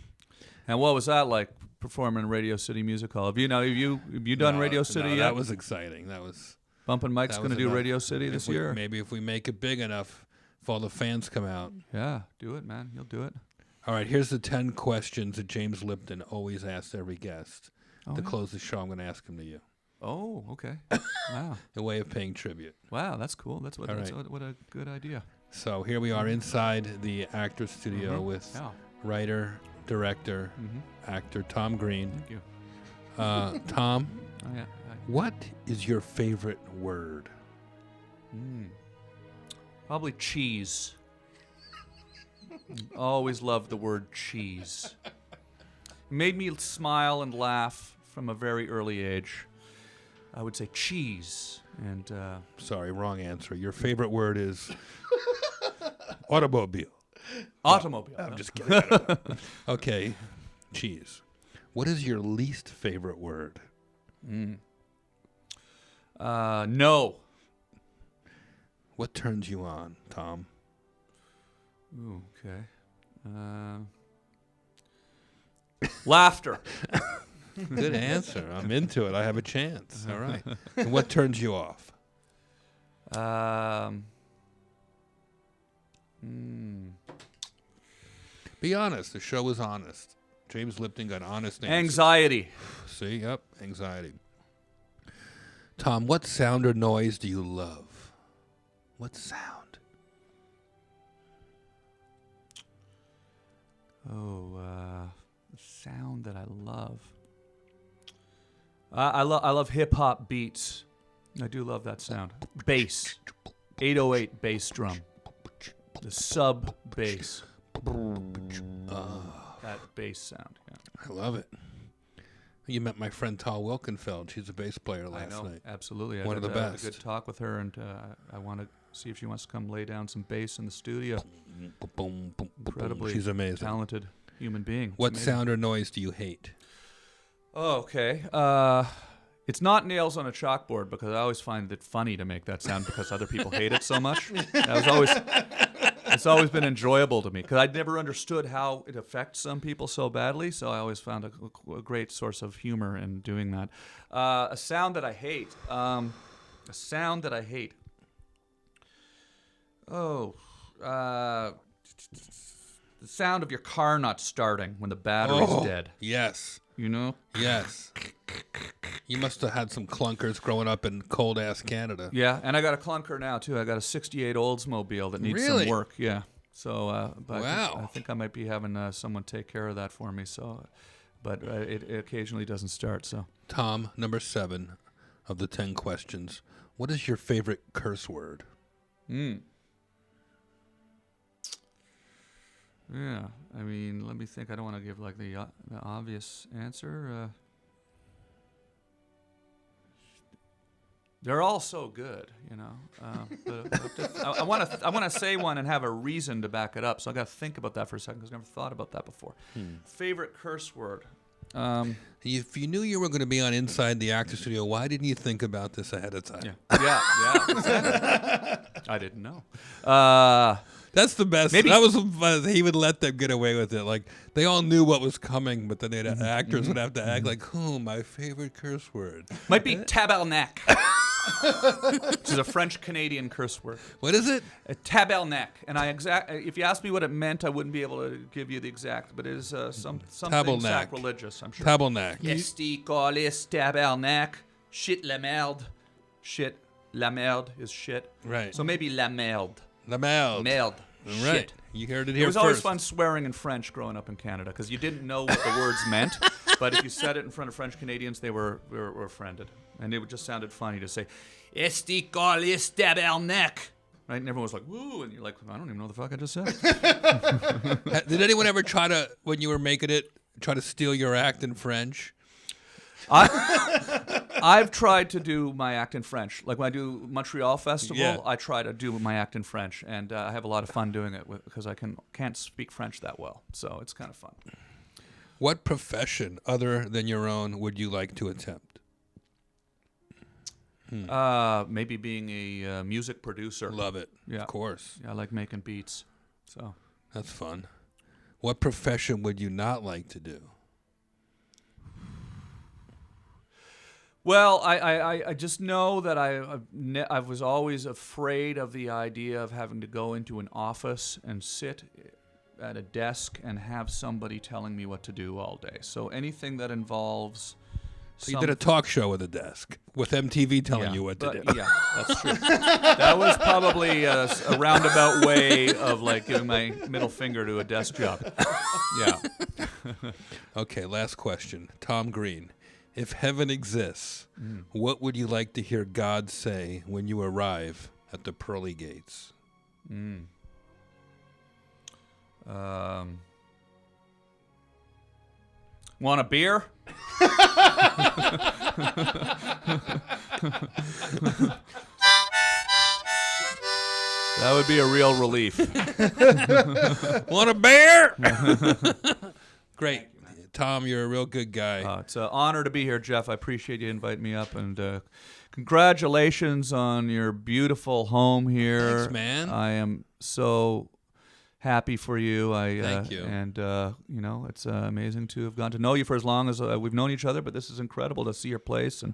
And what was that like performing in Radio City Music Hall? Have you done no, Radio City no, yet? That was exciting. That was Bumpin' Mike's that going to was do enough. Radio City this year. Maybe if we make it big enough, if all the fans come out. Yeah, do it, man. You'll do it. All right, here's the 10 questions that James Lipton always asks every guest. Oh, To yeah. close the show, I'm going to ask them to you. Oh, okay. Wow. A way of paying tribute. Wow, that's cool. What All right. what a good idea. So here we are inside the actor's studio with Yeah. writer, director, actor Tom Green. Thank you. Tom, Oh, yeah. what is your favorite word? Probably cheese. Always loved the word cheese. Made me smile and laugh from a very early age. I would say cheese. And Sorry, wrong answer. Your favorite word is automobile. automobile. I'm just kidding. Okay, cheese. What is your least favorite word? No. What turns you on, Tom? Ooh, okay. Laughter. Good answer. I'm into it. I have a chance. All right. And what turns you off? Be honest. The show is honest. James Lipton got honest answers. Anxiety. See? Yep. Anxiety. Tom, what sound or noise do you love? What sound? Oh, sound that I love. I love hip hop beats. I do love that sound. Bass. 808 bass drum. The sub bass. That bass sound. Yeah. I love it. You met my friend Tal Wilkenfeld. She's a bass player last I know, night. absolutely. One of the I had best. a good talk with her, and I want to see if she wants to come lay down some bass in the studio. Boom, boom, boom, Incredibly She's amazing. talented human being. It's What amazing. sound or noise do you hate? Oh, okay. It's not nails on a chalkboard because I always find it funny to make that sound because other people hate it so much. It's always been enjoyable to me because I'd never understood how it affects some people so badly. So I always found a great source of humor in doing that. A sound that I hate. Oh, the sound of your car not starting when the battery's dead. Yes. You know? Yes. You must have had some clunkers growing up in cold-ass Canada. Yeah, and I got a clunker now, too. I got a 68 Oldsmobile that needs Really? some work. Yeah. So, but Wow. I think I might be having someone take care of that for me. So, but it occasionally doesn't start. So, Tom, number 7 of the 10 questions. What is your favorite curse word? yeah. I mean, let me think. I don't want to give like the obvious answer. They're all so good, you know. I want to say one and have a reason to back it up. So I got to think about that for a second because I never thought about that before. Favorite curse word. If you knew you were going to be on Inside the Actor Studio, why didn't you think about this ahead of time? Yeah. I didn't know. That's the best. Maybe- That was he would let them get away with it. Like they all knew what was coming, but then actors would have to act like, "Oh, my favorite curse word." Might be tabarnak, which is a French-Canadian curse word. What is it? Tabarnak, and if you asked me what it meant, I wouldn't be able to give you the exact, but it is something Tabarnak. sacrilegious, I'm sure. Tabarnak. Esti colis tabarnak, shit la merde, shit la merde is shit. Right. So maybe la merde. La merde. Merde. Right. Shit. You heard it It here was first. always fun swearing in French growing up in Canada because you didn't know what the words meant, but if you said it in front of French Canadians, they were offended, and it just sounded funny to say, "Esti colis tabarnak," right? And everyone was like, "Woo!" And you're like, "I don't even know what the fuck I just said." Did anyone ever try to, when you were making it, try to steal your act in French? I've tried to do my act in French. Like when I do Montreal Festival, Yeah. I try to do my act in French, and I have a lot of fun doing it because I can't speak French that well, so it's kind of fun. What profession other than your own would you like to attempt? Maybe being a music producer. Love it. Yeah. Of course. Yeah, I like making beats. So That's fun. What profession would you not like to do? well, I just know that I was always afraid of the idea of having to go into an office and sit at a desk and have somebody telling me what to do all day. So anything that involves You did a talk show with a desk with MTV telling you what to do. Yeah, that's true. That was probably a roundabout way of like giving my middle finger to a desk job. Yeah. Okay, last question. Tom Green, if heaven exists, what would you like to hear God say when you arrive at the pearly gates? Want a beer? That would be a real relief. Want a bear? Great. Tom, you're a real good guy. It's an honor to be here, Jeff. I appreciate you inviting me up, and congratulations on your beautiful home here. Thanks, man. I am so happy for you. Thank you. And you know, it's amazing to have gotten to know you for as long as we've known each other. But this is incredible to see your place, and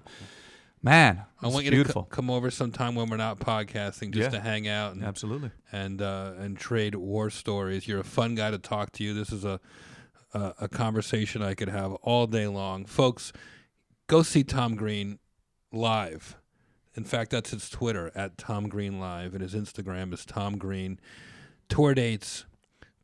man, I want you beautiful. to come over sometime when we're not podcasting, just to hang out and Absolutely. and trade war stories. You're a fun guy to talk to. This is a conversation I could have all day long. Folks, go see Tom Green live. In fact, that's his Twitter, @TomGreenLive, and his Instagram is Tom Green. Tour dates,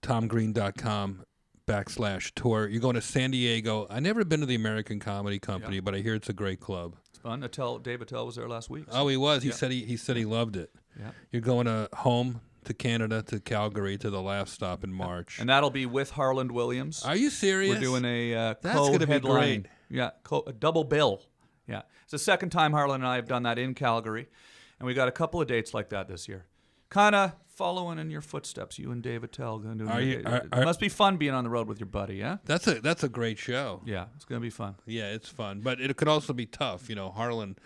tomgreen.com/tour. You're going to San Diego. I've never been to the American Comedy Company, but I hear it's a great club. It's fun. Dave Attell was there last week. Oh, he was. He said he loved it. Yeah. You're going home to Canada, to Calgary, to the last stop in March. And that'll be with Harland Williams. Are you serious? We're doing a That's gonna be co-headline. great. Yeah, a double bill. Yeah, it's the second time Harland and I have done that in Calgary, and we got a couple of dates like that this year. Kind of following in your footsteps, you and Dave Attell. It must be fun being on the road with your buddy, yeah? That's a great show. Yeah, it's gonna be fun. Yeah, it's fun, but it could also be tough. You know, Harlan.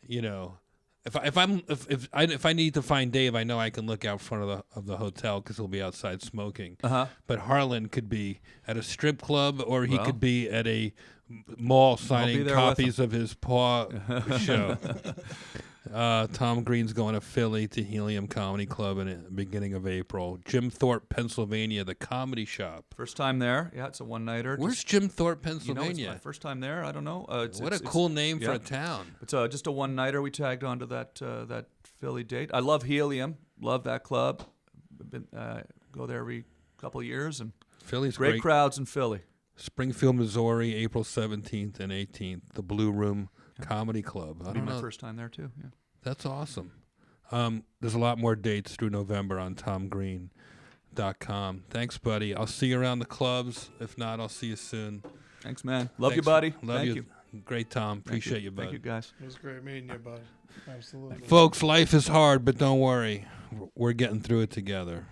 You know, if I need to find Dave, I know I can look out front of the hotel because he'll be outside smoking. But Harlan could be at a strip club, or he could be at a mall signing copies of his Paw show. Tom Green's going to Philly to Helium Comedy Club in the beginning of April. Jim Thorpe, Pennsylvania, the Comedy Shop. First time there. Yeah, it's a one-nighter. Where's Jim Thorpe, Pennsylvania? You know, it's my first time there. I don't know. What a cool name for a town. It's just a one-nighter. We tagged onto that Philly date. I love Helium. Love that club. Go there every couple of years. And Philly's great crowds in Philly. Springfield, Missouri, April 17th and 18th. The Blue Room Comedy Club. It'll be my first time there too. Yeah. That's awesome. There's a lot more dates through November on TomGreen.com. Thanks, buddy. I'll see you around the clubs. If not, I'll see you soon. Thanks, man. Love you, buddy. Thank you. Great, Tom. Appreciate you, buddy. Thank you, guys. It was great meeting you, buddy. Absolutely. Folks, life is hard, but don't worry. We're getting through it together.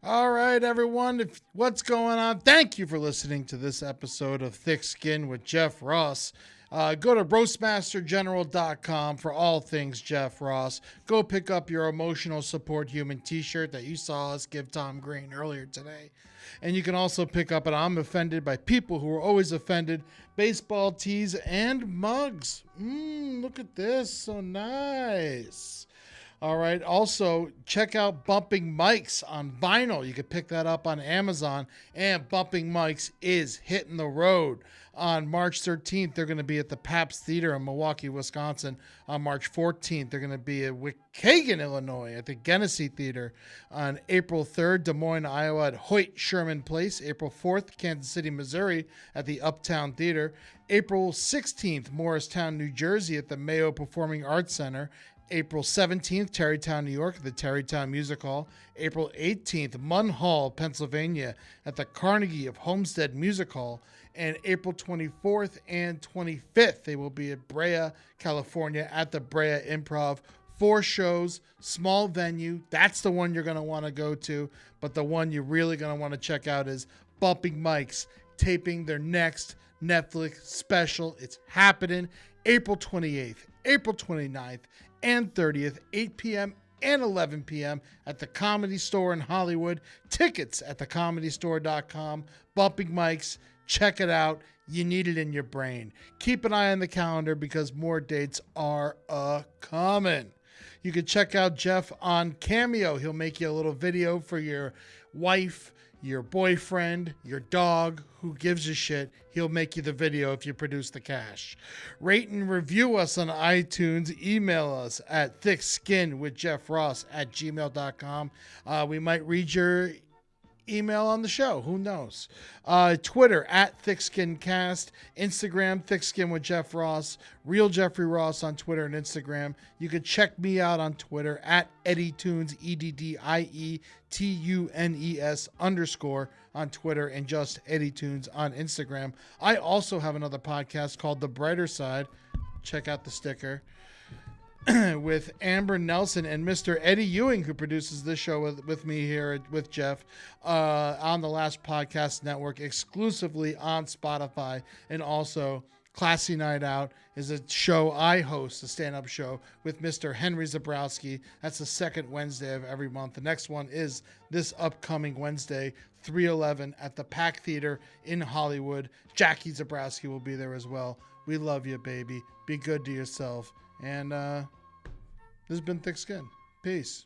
All right, everyone. What's going on? Thank you for listening to this episode of Thick Skin with Jeff Ross. Go to roastmastergeneral.com for all things Jeff Ross. Go pick up your Emotional Support Human t-shirt that you saw us give Tom Green earlier today. And you can also pick up an I'm Offended by People Who Are Always Offended baseball tees and mugs. Look at this. So nice. All right. Also, check out Bumping Mics on vinyl. You can pick that up on Amazon. And Bumping Mics is hitting the road. On March 13th, they're going to be at the Pabst Theater in Milwaukee, Wisconsin. On March 14th, they're going to be at Waukegan, Illinois, at the Genesee Theater. On April 3rd, Des Moines, Iowa, at Hoyt Sherman Place. April 4th, Kansas City, Missouri, at the Uptown Theater. April 16th, Morristown, New Jersey, at the Mayo Performing Arts Center. April 17th, Tarrytown, New York, at the Tarrytown Music Hall. April 18th, Munn Hall, Pennsylvania, at the Carnegie of Homestead Music Hall. And April 24th and 25th, they will be at Brea, California, at the Brea Improv. 4 shows, small venue. That's the one you're going to want to go to. But the one you're really going to want to check out is Bumping Mics, taping their next Netflix special. It's happening April 28th, April 29th, and 30th, 8 p.m. and 11 p.m. at the Comedy Store in Hollywood. Tickets at thecomedystore.com. Bumping Mics, check it out. You need it in your brain. Keep an eye on the calendar because more dates are coming. You can check out Jeff on Cameo. He'll make you a little video for your wife, your boyfriend, your dog, who gives a shit. He'll make you the video if you produce the cash. Rate and review us on iTunes. Email us at thickskinwithjeffross@gmail.com. We might read your email on the show. Who knows? Twitter at ThickSkinCast. Instagram, ThickSkin with Jeff Ross. Real Jeffrey Ross on Twitter and Instagram. You can check me out on Twitter at EddieTunes, EDDIETUNES_ on Twitter, and just EddieTunes on Instagram. I also have another podcast called The Brighter Side. Check out the sticker. With Amber Nelson and Mr. Eddie Ewing, who produces this show with me here with Jeff on the Last Podcast Network, exclusively on Spotify. And also Classy Night Out is a show I host, a stand-up show with Mr. Henry Zabrowski. That's the second Wednesday of every month. The next one is this upcoming Wednesday, 3/11 at the Pack Theater in Hollywood. Jackie Zabrowski will be there as well. We love you, baby. Be good to yourself. And this has been Thick Skin. Peace.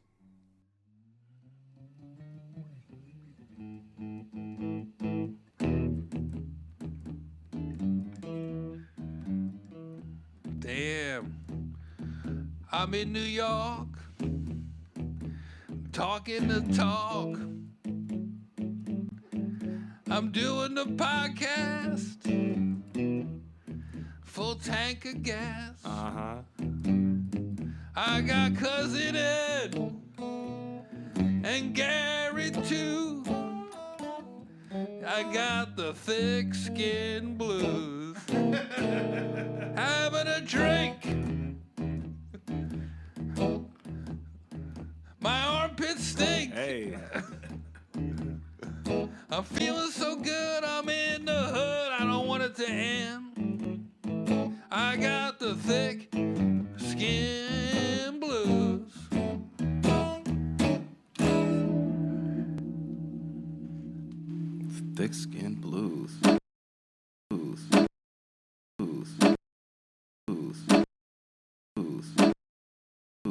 Damn. I'm in New York, talking the talk. I'm doing the podcast, full tank of gas. I got Cousin Ed and Gary too. I got the thick skin blues. Having a drink. My armpits stink. Hey. I'm feeling so good, I'm in the hood. I don't want it to end. I got the thick skin blues. Thick skin blues.